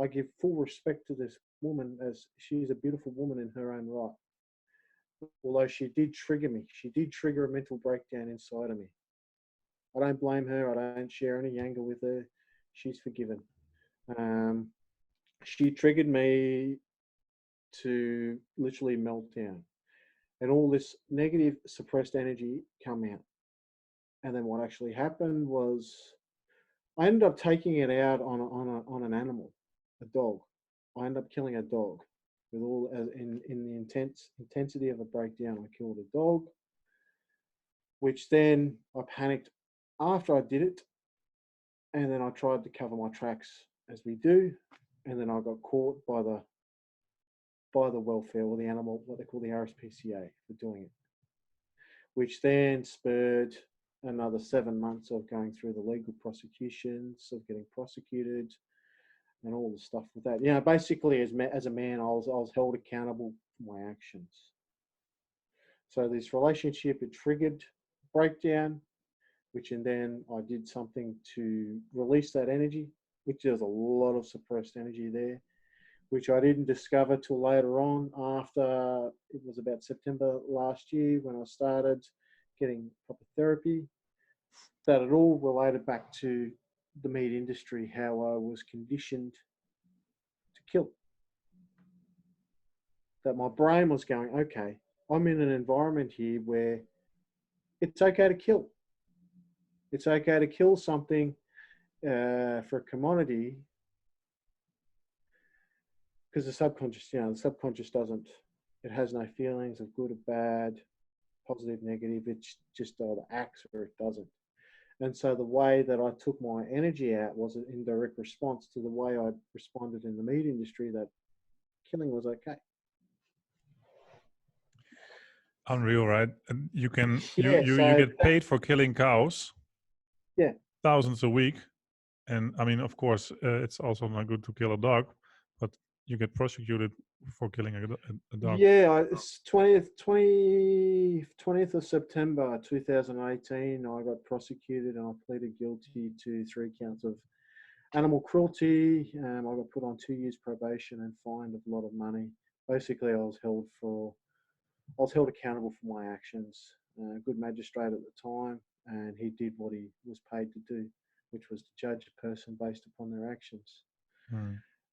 I give full respect to this woman as she is a beautiful woman in her own right. Although she did trigger me, she did trigger a mental breakdown inside of me. I don't blame her. I don't share any anger with her. She's forgiven. Um, she triggered me to literally melt down, and all this negative suppressed energy come out. And then what actually happened was I ended up taking it out on an animal, a dog. I ended up killing a dog with all in the intensity of a breakdown. I killed a dog, which then I panicked after I did it, and then I tried to cover my tracks as we do, and then I got caught by the welfare or the animal, what they call the RSPCA, for doing it, which then spurred another 7 months of going through the legal prosecutions, of getting prosecuted, and all the stuff with that. You know, basically, as a man, I was held accountable for my actions. So this relationship, it triggered breakdown, which and then I did something to release that energy, which there's a lot of suppressed energy there, which I didn't discover till later on after it was about September last year when I started getting proper therapy, that it all related back to the meat industry, how I was conditioned to kill. That my brain was going, okay, I'm in an environment here where it's okay to kill. It's okay to kill something for a commodity because the subconscious doesn't, it has no feelings of good or bad, positive, negative. It's just either acts or it doesn't. And so the way that I took my energy out was an indirect response to the way I responded in the meat industry, that killing was okay. Unreal, right? And you can Yeah, you get paid for killing cows. Yeah. Thousands a week, and I mean, of course, it's also not good to kill a dog, but you get prosecuted for killing a dog. Yeah, it's 20th of September 2018. I got prosecuted and I pleaded guilty to 3 counts of animal cruelty. I got put on 2 years probation and fined a lot of money. Basically, I was held accountable for my actions. A good magistrate at the time, and he did what he was paid to do, which was to judge a person based upon their actions.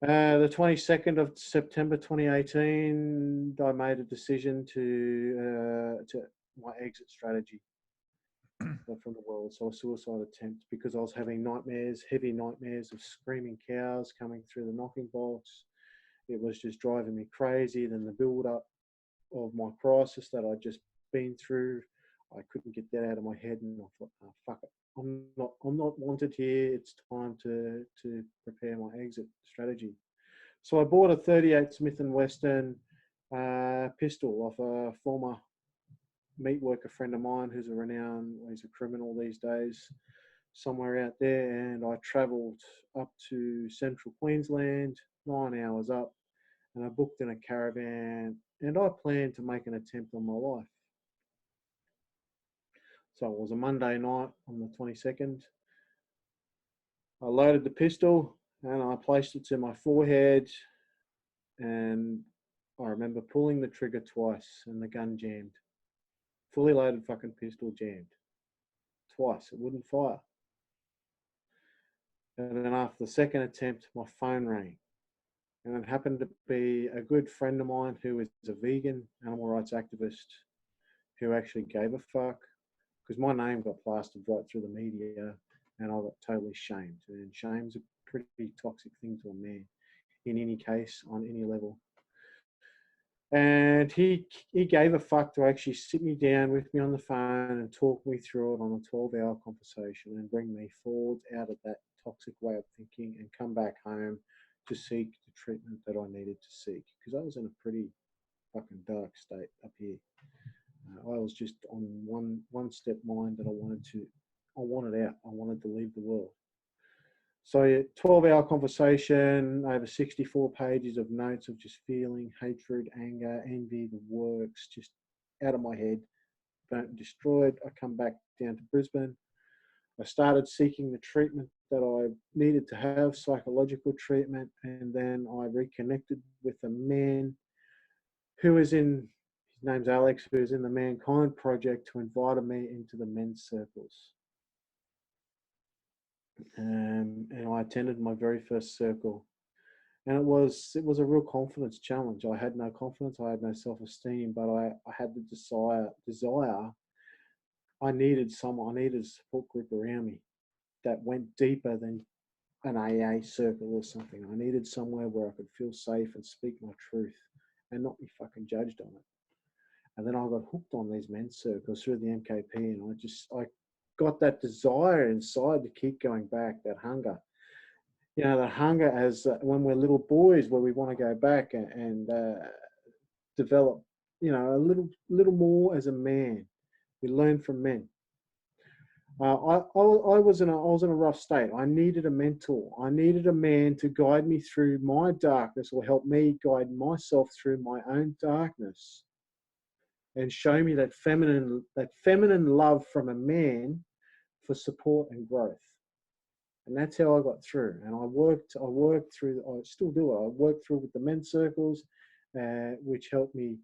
The 22nd of September 2018, I made a decision to my exit strategy from the world. So a suicide attempt, because I was having nightmares, heavy nightmares of screaming cows coming through the knocking box. It was just driving me crazy. Then the build up of my crisis that I'd just been through, I couldn't get that out of my head, and I thought, oh, fuck it. I'm not wanted here. It's time to prepare my exit strategy. So I bought a 38 Smith & Wesson pistol off a former meat worker friend of mine who's he's a criminal these days, somewhere out there, and I travelled up to central Queensland, 9 hours up, and I booked in a caravan, and I planned to make an attempt on my life. So it was a Monday night on the 22nd. I loaded the pistol and I placed it to my forehead, and I remember pulling the trigger twice and the gun jammed. Fully loaded fucking pistol jammed. Twice. It wouldn't fire. And then after the second attempt, my phone rang. And it happened to be a good friend of mine who is a vegan animal rights activist who actually gave a fuck, because my name got plastered right through the media and I got totally shamed. And shame's a pretty toxic thing to a man in any case, on any level. And he gave a fuck to actually sit me down with me on the phone and talk me through it on a 12-hour conversation and bring me forward out of that toxic way of thinking and come back home to seek the treatment that I needed to seek, because I was in a pretty fucking dark state up here. I was just on one step mind that I wanted out. I wanted to leave the world. So 12-hour conversation, over 64 pages of notes of just feeling, hatred, anger, envy, the works, just out of my head, burnt and destroyed. I come back down to Brisbane. I started seeking the treatment that I needed to have, psychological treatment, and then I reconnected with a man who is his name's Alex, who is in the Mankind Project, who invited me into the men's circles. And I attended my very first circle, and it was a real confidence challenge. I had no confidence, I had no self-esteem, but I had the desire. I needed a support group around me that went deeper than an AA circle or something. I needed somewhere where I could feel safe and speak my truth and not be fucking judged on it. And then I got hooked on these men's circles through the MKP, and I got that desire inside to keep going back, that hunger. You know, that hunger as when we're little boys, where we want to go back and develop, you know, a little more as a man. We learn from men. I was in a rough state. I needed a mentor. I needed a man to guide me through my darkness, or help me guide myself through my own darkness, and show me that feminine love from a man for support and growth. And that's how I got through. And I worked through, I still do it. I worked through with the men's circles, which helped me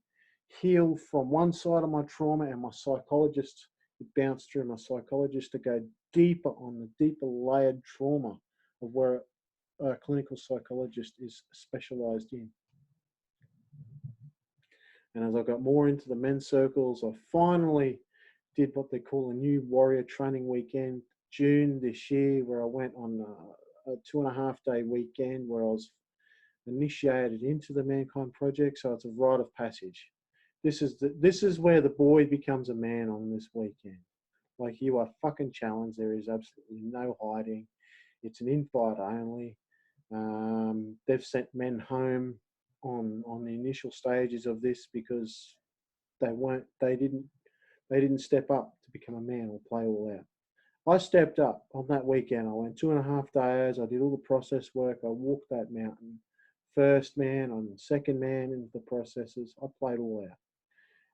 heal from one side of my trauma, and my psychologist, it bounced through my psychologist to go deeper on the deeper layered trauma of where a clinical psychologist is specialized in. And as I got more into the men's circles, I finally did what they call a new warrior training weekend, June this year, where I went on a 2.5-day weekend where I was initiated into the Mankind Project. So it's a rite of passage. This is where the boy becomes a man on this weekend. Like, you are fucking challenged. There is absolutely no hiding. It's an invite only. They've sent men home on the initial stages of this because they didn't step up to become a man or play all out. I stepped up on that weekend. I went 2.5 days. I did all the process work. I walked that mountain. First man and second man into the processes. I played all out.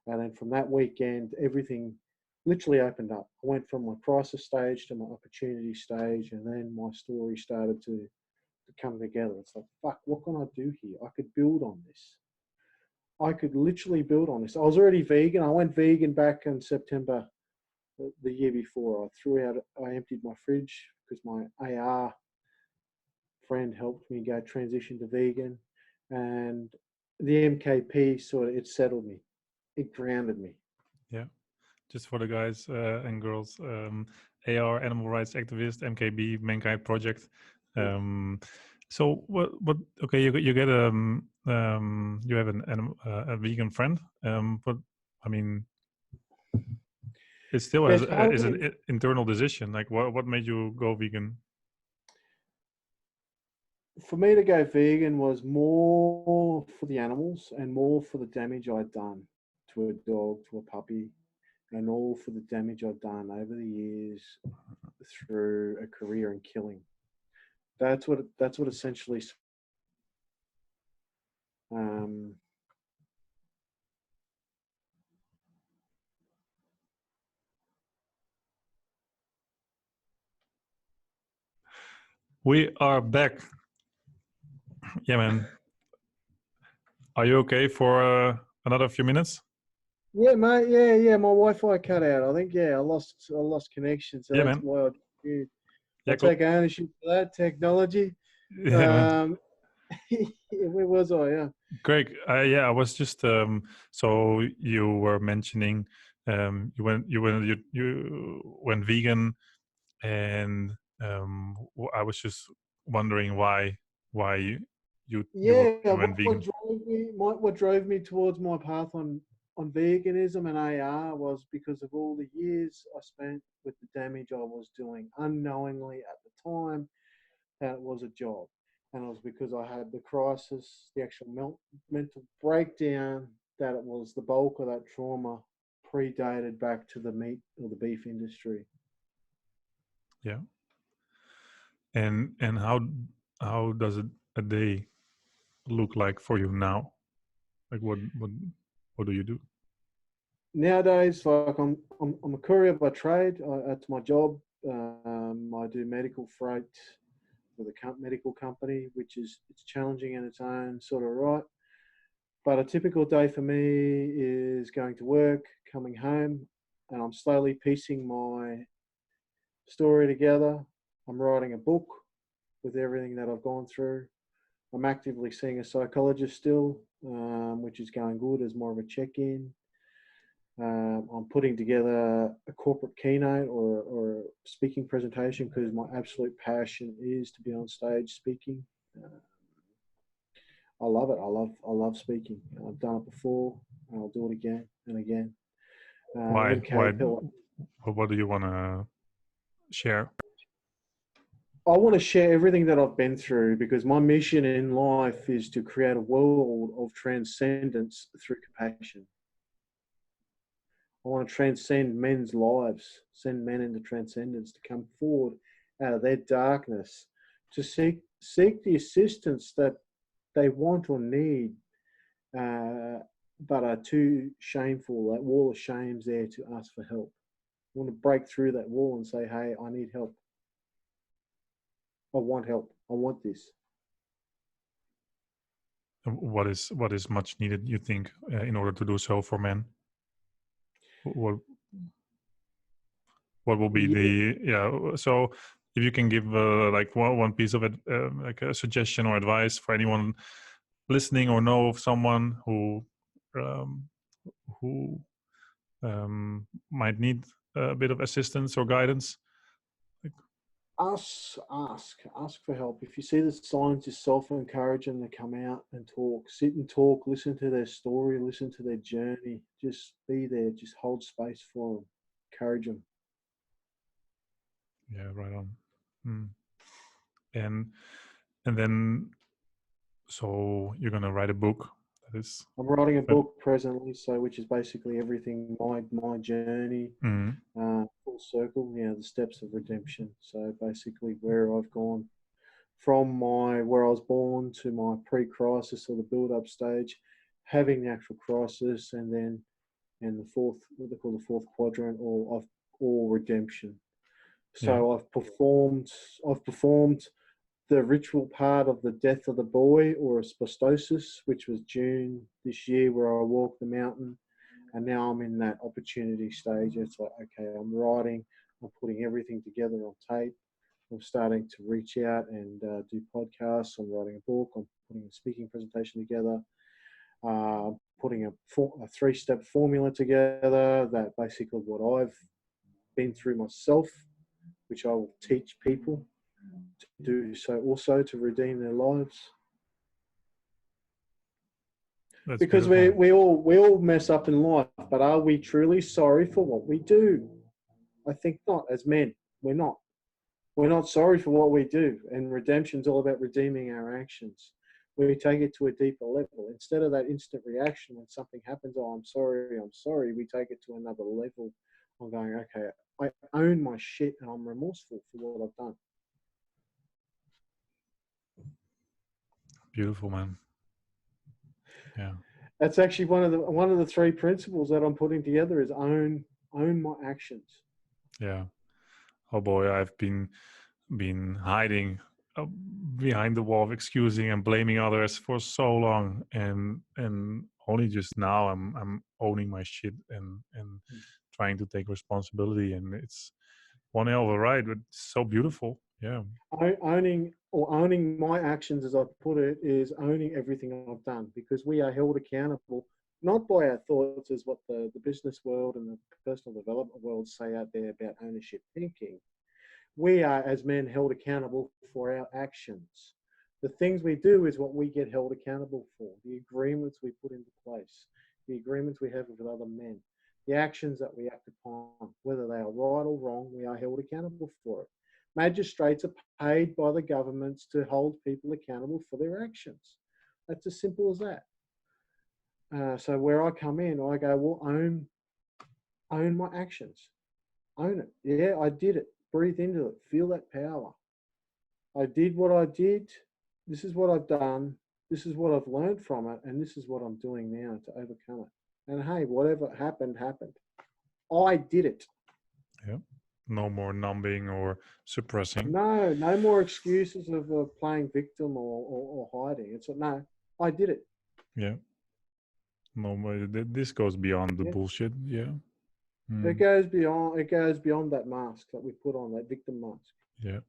And then from that weekend, everything literally opened up. I went from my crisis stage to my opportunity stage, and then my story started to come together. It's like, fuck, what can I do here? I could build on this. I could literally build on this. I was already vegan. I went vegan back in September the year before. I emptied my fridge because my AR friend helped me go transition to vegan. And the MKP it settled me. It grounded me. Yeah. Just for the guys and girls, AR, Animal Rights Activist, MKB, Mankind Project. So what? Okay, you get you have a vegan friend, but I mean, it still is an internal decision. Like, what made you go vegan? For me to go vegan was more for the animals and more for the damage I'd done to a dog, to a puppy, and all for the damage I'd done over the years through a career in killing. That's what essentially. We are back. Yeah, man. Are you okay for another few minutes? Yeah, mate. Yeah. My Wi-Fi cut out. I think. Yeah, I lost connection. So yeah, that's man. why I cool. take ownership for that technology. Yeah, man. Where was I? Yeah. Greg, I was just so you were mentioning you went vegan, and I was just wondering why you Yeah, went vegan? what drove me towards my path on veganism and AR was because of all the years I spent with the damage I was doing unknowingly at the time that it was a job. And it was because I had the crisis, the actual mental breakdown, that it was the bulk of that trauma predated back to the meat or the beef industry. Yeah. And how does a day look like for you now? Like what do you do? Nowadays, like I'm a courier by trade. That's my job. I do medical freight with a medical company, which is it's challenging in its own sort of right. But a typical day for me is going to work, coming home, and I'm slowly piecing my story together. I'm writing a book with everything that I've gone through. I'm actively seeing a psychologist still, which is going good as more of a check-in. I'm putting together a corporate keynote or a speaking presentation because my absolute passion is to be on stage speaking. I love it. I love speaking. I've done it before, and I'll do it again and again. Why MK Pillar. what do you want to share? I want to share everything that I've been through because my mission in life is to create a world of transcendence through compassion. I want to transcend men's lives, send men into transcendence to come forward out of their darkness, to seek the assistance that they want or need, but are too shameful. That wall of shame's there to ask for help. I want to break through that wall and say, hey, I need help. I want help. I want this. What is much needed, you think, in order to do so for men? What what will be Yeah, the so if you can give like one piece of it, like a suggestion or advice for anyone listening or know of someone um, who might need a bit of assistance or guidance. Like, ask for help. If you see the signs, just self-encourage them to come out and talk. Sit and talk. Listen to their story. Listen to their journey. Just be there. Just hold space for them. Encourage them. yeah, right on. Mm. and and then so you're gonna write a book that is I'm writing a book presently, so which is basically everything my journey, mm, full circle. The steps of redemption. So basically, where I've gone from where I was born to my pre-crisis or the build-up stage, having the actual crisis, and then the fourth, what they call the fourth quadrant, or redemption. yeah, So I've performed the ritual part of the death of the boy, or asbestosis, which was June this year, where I walked the mountain, and now I'm in that opportunity stage. It's like, okay, I'm writing, I'm putting everything together on tape. I'm starting to reach out and do podcasts. I'm writing a book. I'm putting a speaking presentation together. Putting a three-step formula together that basically what I've been through myself, which I will teach people to do so also to redeem their lives. that's Because we, beautiful. we all we all mess up in life, but are we truly sorry for what we do? I think not. As men, we're not. We're not sorry for what we do, and redemption's all about redeeming our actions. We take it to a deeper level. Instead of that instant reaction when something happens, oh, I'm sorry, we take it to another level. I'm going, okay, I own my shit and I'm remorseful for what I've done. Beautiful, man. Yeah, That's actually one of the three principles that I'm putting together is own my actions. yeah. Oh boy, I've been hiding uh, behind the wall of excusing and blaming others for so long, and only just now I'm owning my shit and trying to take responsibility, and it's one hell of a ride, but it's so beautiful. Yeah, Owning my actions, as I put it, is owning everything I've done, because we are held accountable not by our thoughts, as what the business world and the personal development world say out there about ownership thinking. We are, as men, held accountable for our actions. The things we do is what we get held accountable for. The agreements we put into place, the agreements we have with other men, the actions that we act upon, whether they are right or wrong, we are held accountable for it. Magistrates are paid by the governments to hold people accountable for their actions. That's as simple as that. So where I come in, I go, well, own my actions, own it. Yeah, I did it. Breathe into it. Feel that power. I did what I did. This is what I've done. This is what I've learned from it, and this is what I'm doing now to overcome it. And hey, whatever happened, happened. I did it. Yeah. No more numbing or suppressing. No more excuses of playing victim or hiding. It's no, I did it. Yeah. No more. This goes beyond the Yeah. bullshit. Yeah. It goes beyond. It goes beyond that mask that we put on, that victim mask. Yeah.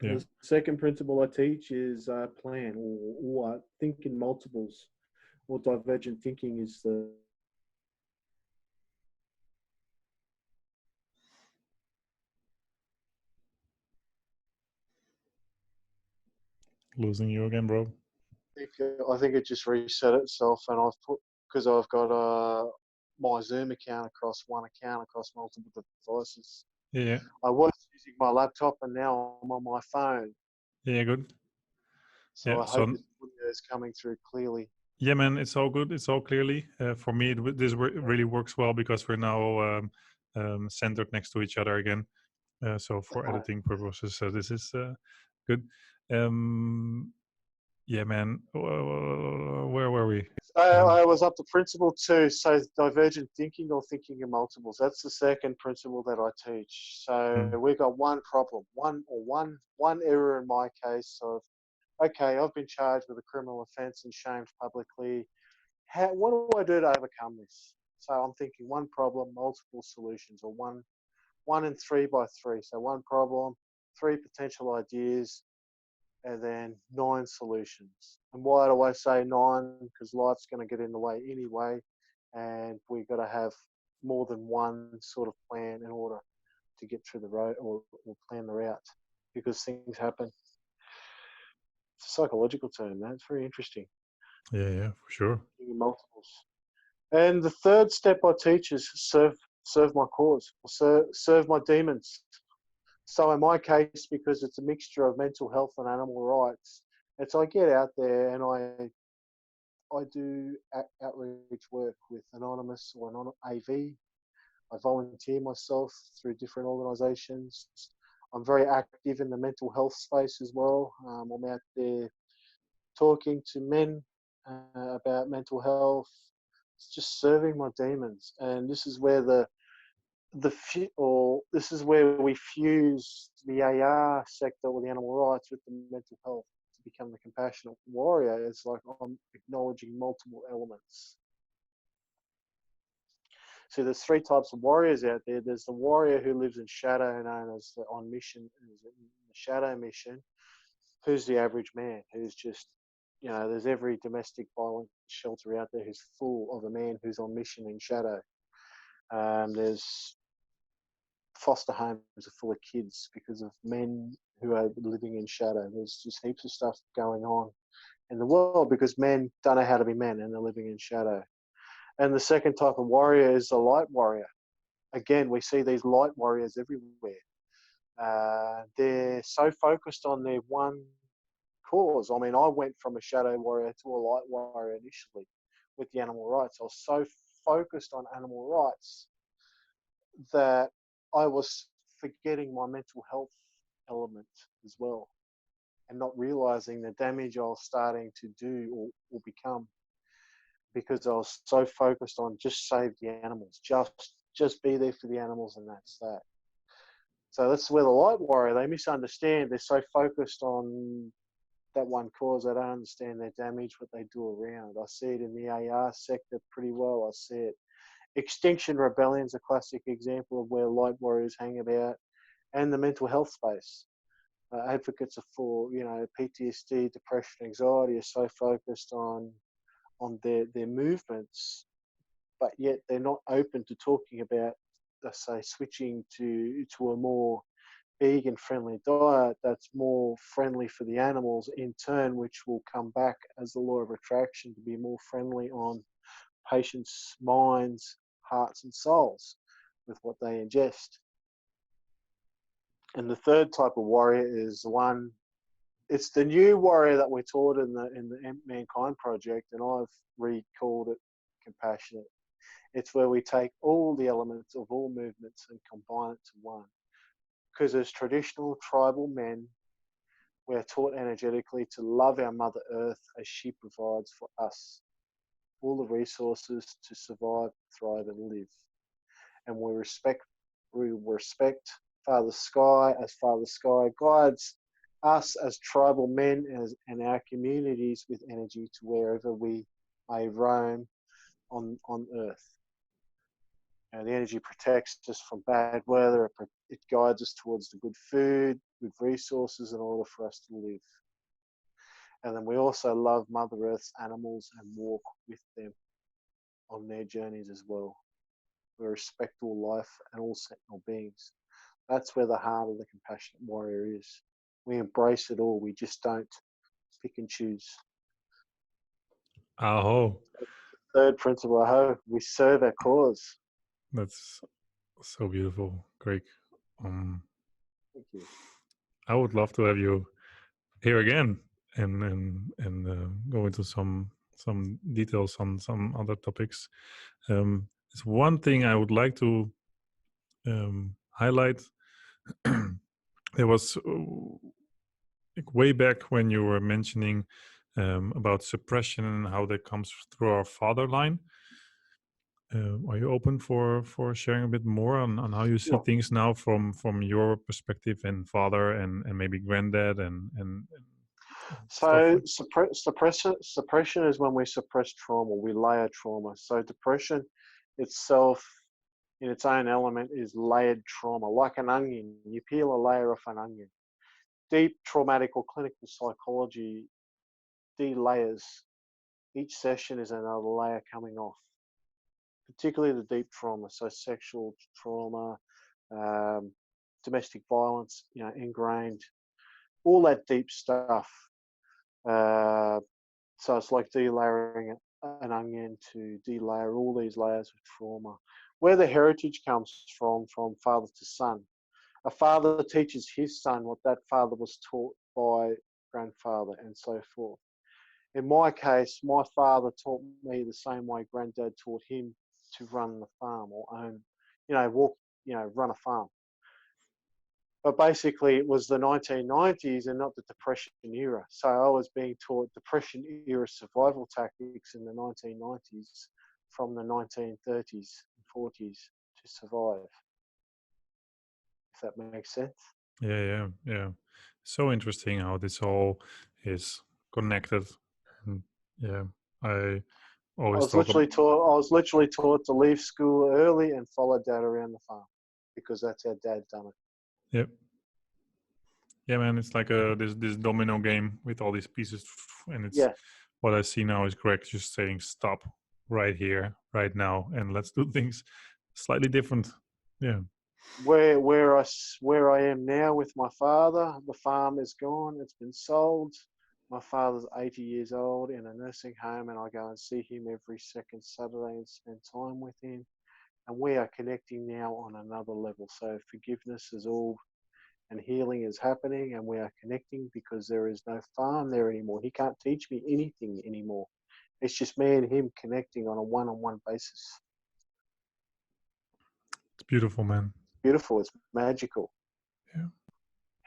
Yeah. The second principle I teach is plan or think in multiples, or divergent thinking is the Losing you again, bro. I think it just reset itself, and I've put because I've got my Zoom account across multiple devices. Yeah. I was using my laptop, and now I'm on my phone. Yeah. Good. So Yeah. I hope So this audio is coming through clearly. yeah, man, it's all good. It's all clearly for me. This really works well because we're now centered next to each other again. So for editing purposes, so this is good. Um, yeah, man. Where were we? I was up to principle 2, so divergent thinking or thinking in multiples. That's the second principle that I teach. So we've got one problem, one error in my case of, okay, I've been charged with a criminal offence and shamed publicly. What do I do to overcome this? So I'm thinking one problem, multiple solutions, or one and 3 by 3. So one problem, 3 potential ideas, and then 9 solutions. And why do I say 9? Because life's going to get in the way anyway, and we've got to have more than one sort of plan in order to get through the road or plan the route, because things happen. It's a psychological term, man. It's very interesting. Yeah, for sure. Multiples. And the third step I teach is serve my cause, or serve my demons. So in my case, because it's a mixture of mental health and animal rights, it's I get out there and I do outreach work with Anonymous or AV. I volunteer myself through different organisations. I'm very active in the mental health space as well. I'm out there talking to men about mental health. It's just serving my demons, and this is where this is where we fuse the AR sector or the animal rights with the mental health to become the compassionate warrior. It's like I'm acknowledging multiple elements. So there's 3 types of warriors out there. There's the warrior who lives in shadow, known as the on mission, the shadow mission, who's the average man, who's just, there's every domestic violence shelter out there who's full of a man who's on mission in shadow. There's foster homes are full of kids because of men who are living in shadow. There's just heaps of stuff going on in the world because men don't know how to be men and they're living in shadow. And the second type of warrior is the light warrior. Again, we see these light warriors everywhere. They're so focused on their one cause. I mean, I went from a shadow warrior to a light warrior initially with the animal rights. I was so focused on animal rights that I was forgetting my mental health element as well, and not realizing the damage I was starting to do or become, because I was so focused on just save the animals, just be there for the animals, and that's that. So that's where the light warrior, they misunderstand. They're so focused on that one cause, they don't understand their damage, what they do around. I see it in the AR sector pretty well. I see it. Extinction Rebellion is a classic example of where light warriors hang about, and the mental health space. Advocates are for, PTSD, depression, anxiety are so focused on their movements, but yet they're not open to talking about let's say, switching to a more vegan-friendly diet that's more friendly for the animals in turn, which will come back as the law of attraction to be more friendly on patients' minds, hearts, and souls with what they ingest. And the third type of warrior is one. It's the new warrior that we're taught in the Mankind Project, and I've recalled it compassionate. It's where we take all the elements of all movements and combine it to one. Because as traditional tribal men, we are taught energetically to love our Mother Earth as she provides for us all the resources to survive, thrive, and live. And we respect Father Sky as Father Sky guides us as tribal men and our communities with energy to wherever we may roam on Earth. And the energy protects us from bad weather. It guides us towards the good food, good resources in order for us to live. And then we also love Mother Earth's animals and walk with them on their journeys as well. We respect all life and all sentinel beings. That's where the heart of the compassionate warrior is. We embrace it all. We just don't pick and choose. Aho. Third principle, aho, we serve our cause. That's so beautiful, Greg. Thank you. I would love to have you here again and go into some details on some other topics. It's one thing I would like to highlight. There was way back when you were mentioning about suppression and how that comes through our father line. Are you open for sharing a bit more on how you see things now from your perspective and father and maybe granddad and so suppression is when we suppress trauma, we layer trauma. So depression itself in its own element is layered trauma, like an onion. You peel a layer off an onion. Deep traumatic or clinical psychology delayers. Each session is another layer coming off, particularly the deep trauma, so sexual trauma, domestic violence, ingrained, all that deep stuff. So it's like delayering an onion to delayer all these layers of trauma. Where the heritage comes from father to son. A father teaches his son what that father was taught by grandfather and so forth. In my case, my father taught me the same way granddad taught him to run the farm or own, run a farm. But basically, it was the 1990s and not the Depression era. So I was being taught Depression era survival tactics in the 1990s from the 1930s and 40s to survive. If that makes sense. Yeah. So interesting how this all is connected. And yeah, I always talk about. I was literally taught to leave school early and follow dad around the farm because that's how dad done it. Yep. Yeah, man, it's like this domino game with all these pieces, and it's what I see now is Greg just saying stop right here, right now, and let's do things slightly different. Yeah. Where I am now with my father, the farm is gone. It's been sold. My father's 80 years old in a nursing home, and I go and see him every second Saturday and spend time with him. And we are connecting now on another level. So forgiveness is all, and healing is happening, and we are connecting because there is no farm there anymore. He can't teach me anything anymore. It's just me and him connecting on a one-on-one basis. It's beautiful, man. It's beautiful. It's magical. Yeah.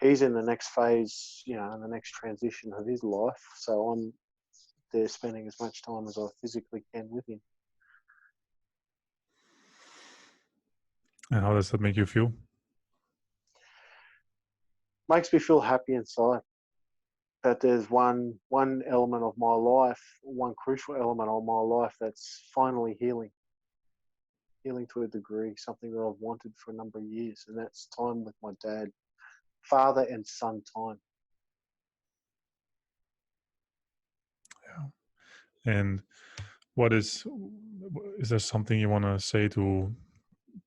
He's in the next phase, in the next transition of his life. So I'm there spending as much time as I physically can with him. And how does that make you feel? Makes me feel happy inside that there's one element of my life, one crucial element of my life that's finally healing to a degree, something that I've wanted for a number of years, and that's time with my dad, father and son time. Yeah. And is there something you want to say to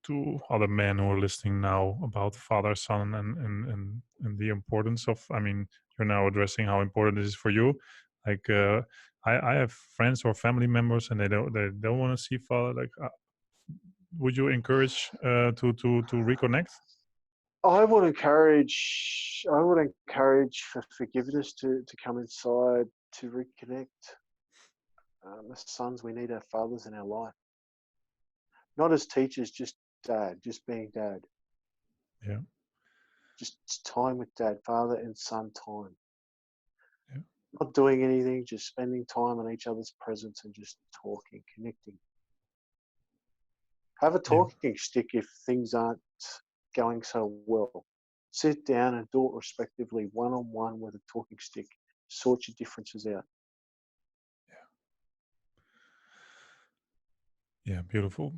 to other men who are listening now about father son and the importance of, I mean, you're now addressing how important it is for you. Like I have friends or family members and they don't want to see father. Like would you encourage to reconnect? I would encourage for forgiveness to come inside, to reconnect. As sons, we need our fathers in our life, not as teachers, just dad, just being dad, Yeah. just time with dad, father and son time. Yeah. Not doing anything, just spending time in each other's presence and just talking, connecting. Have a Yeah. talking stick if things aren't going so well. Sit down and do it respectively, one-on-one with a talking stick. Sort your differences out. Yeah. Beautiful.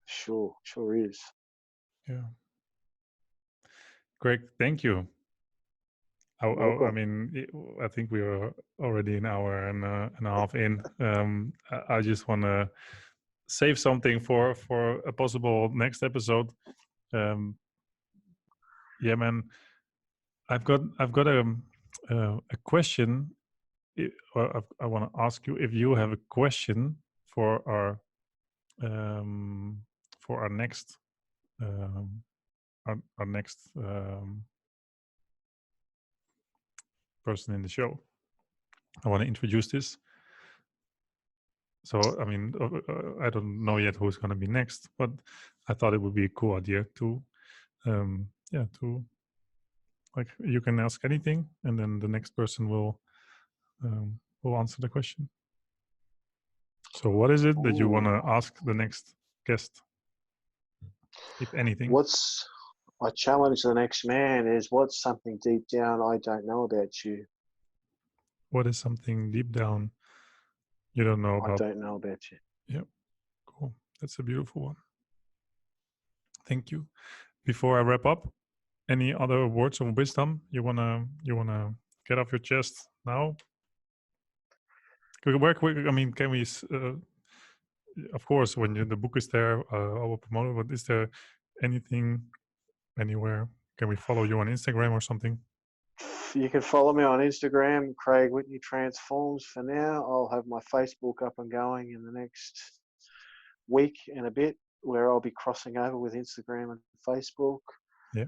Sure is. Yeah. Greg, thank you. I Welcome. mean, I think we are already an hour and a half in. I just want to save something for a possible next episode. Yeah, man. I've got a question. I want to ask you if you have a question for um, our next um, our next person in the show. I want to introduce this. So, I mean, I don't know yet who's going to be next, but I thought it would be a cool idea to, to like you can ask anything, and then the next person will answer the question. So, what is it that you want to Ooh. ask the next guest, if anything? I challenge the next man is, what's something deep down I don't know about you? What is something deep down you don't know I about? don't know about you. Yeah, cool. That's a beautiful one. Thank you. Before I wrap up, any other words of wisdom you wanna get off your chest now? Where, I mean, can we? Of course, when the book is there, I will promote it. But is there anything anywhere? Can we follow you on Instagram or something? You can follow me on Instagram, Craig Whitney Transforms. For now, I'll have my Facebook up and going in the next week and a bit, where I'll be crossing over with Instagram and Facebook. Yeah.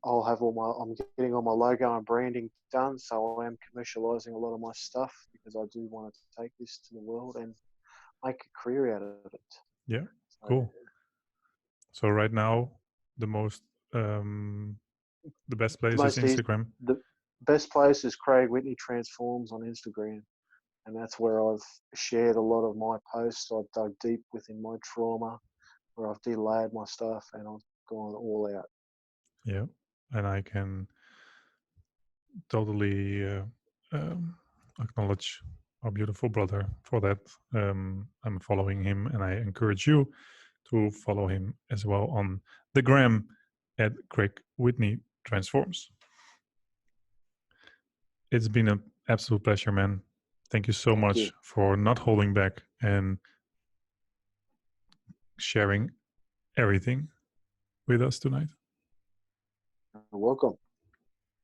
I'll have I'm getting all my logo and branding done, so I am commercializing a lot of my stuff because I do want to take this to the world and make a career out of it. Yeah. So, Cool. So right now, the most the best place is Instagram. the best place is Craig Whitney Transforms on Instagram, and that's where I've shared a lot of my posts. I've dug deep within my trauma, where I've delayed my stuff, and I've gone all out. Yeah, and I can totally acknowledge our beautiful brother for that. I'm following him, and I encourage you to follow him as well on the gram at Craig Whitney Transforms. It's been an absolute pleasure, man. Thank you so Thank much you. for not holding back and sharing everything with us tonight. You're welcome.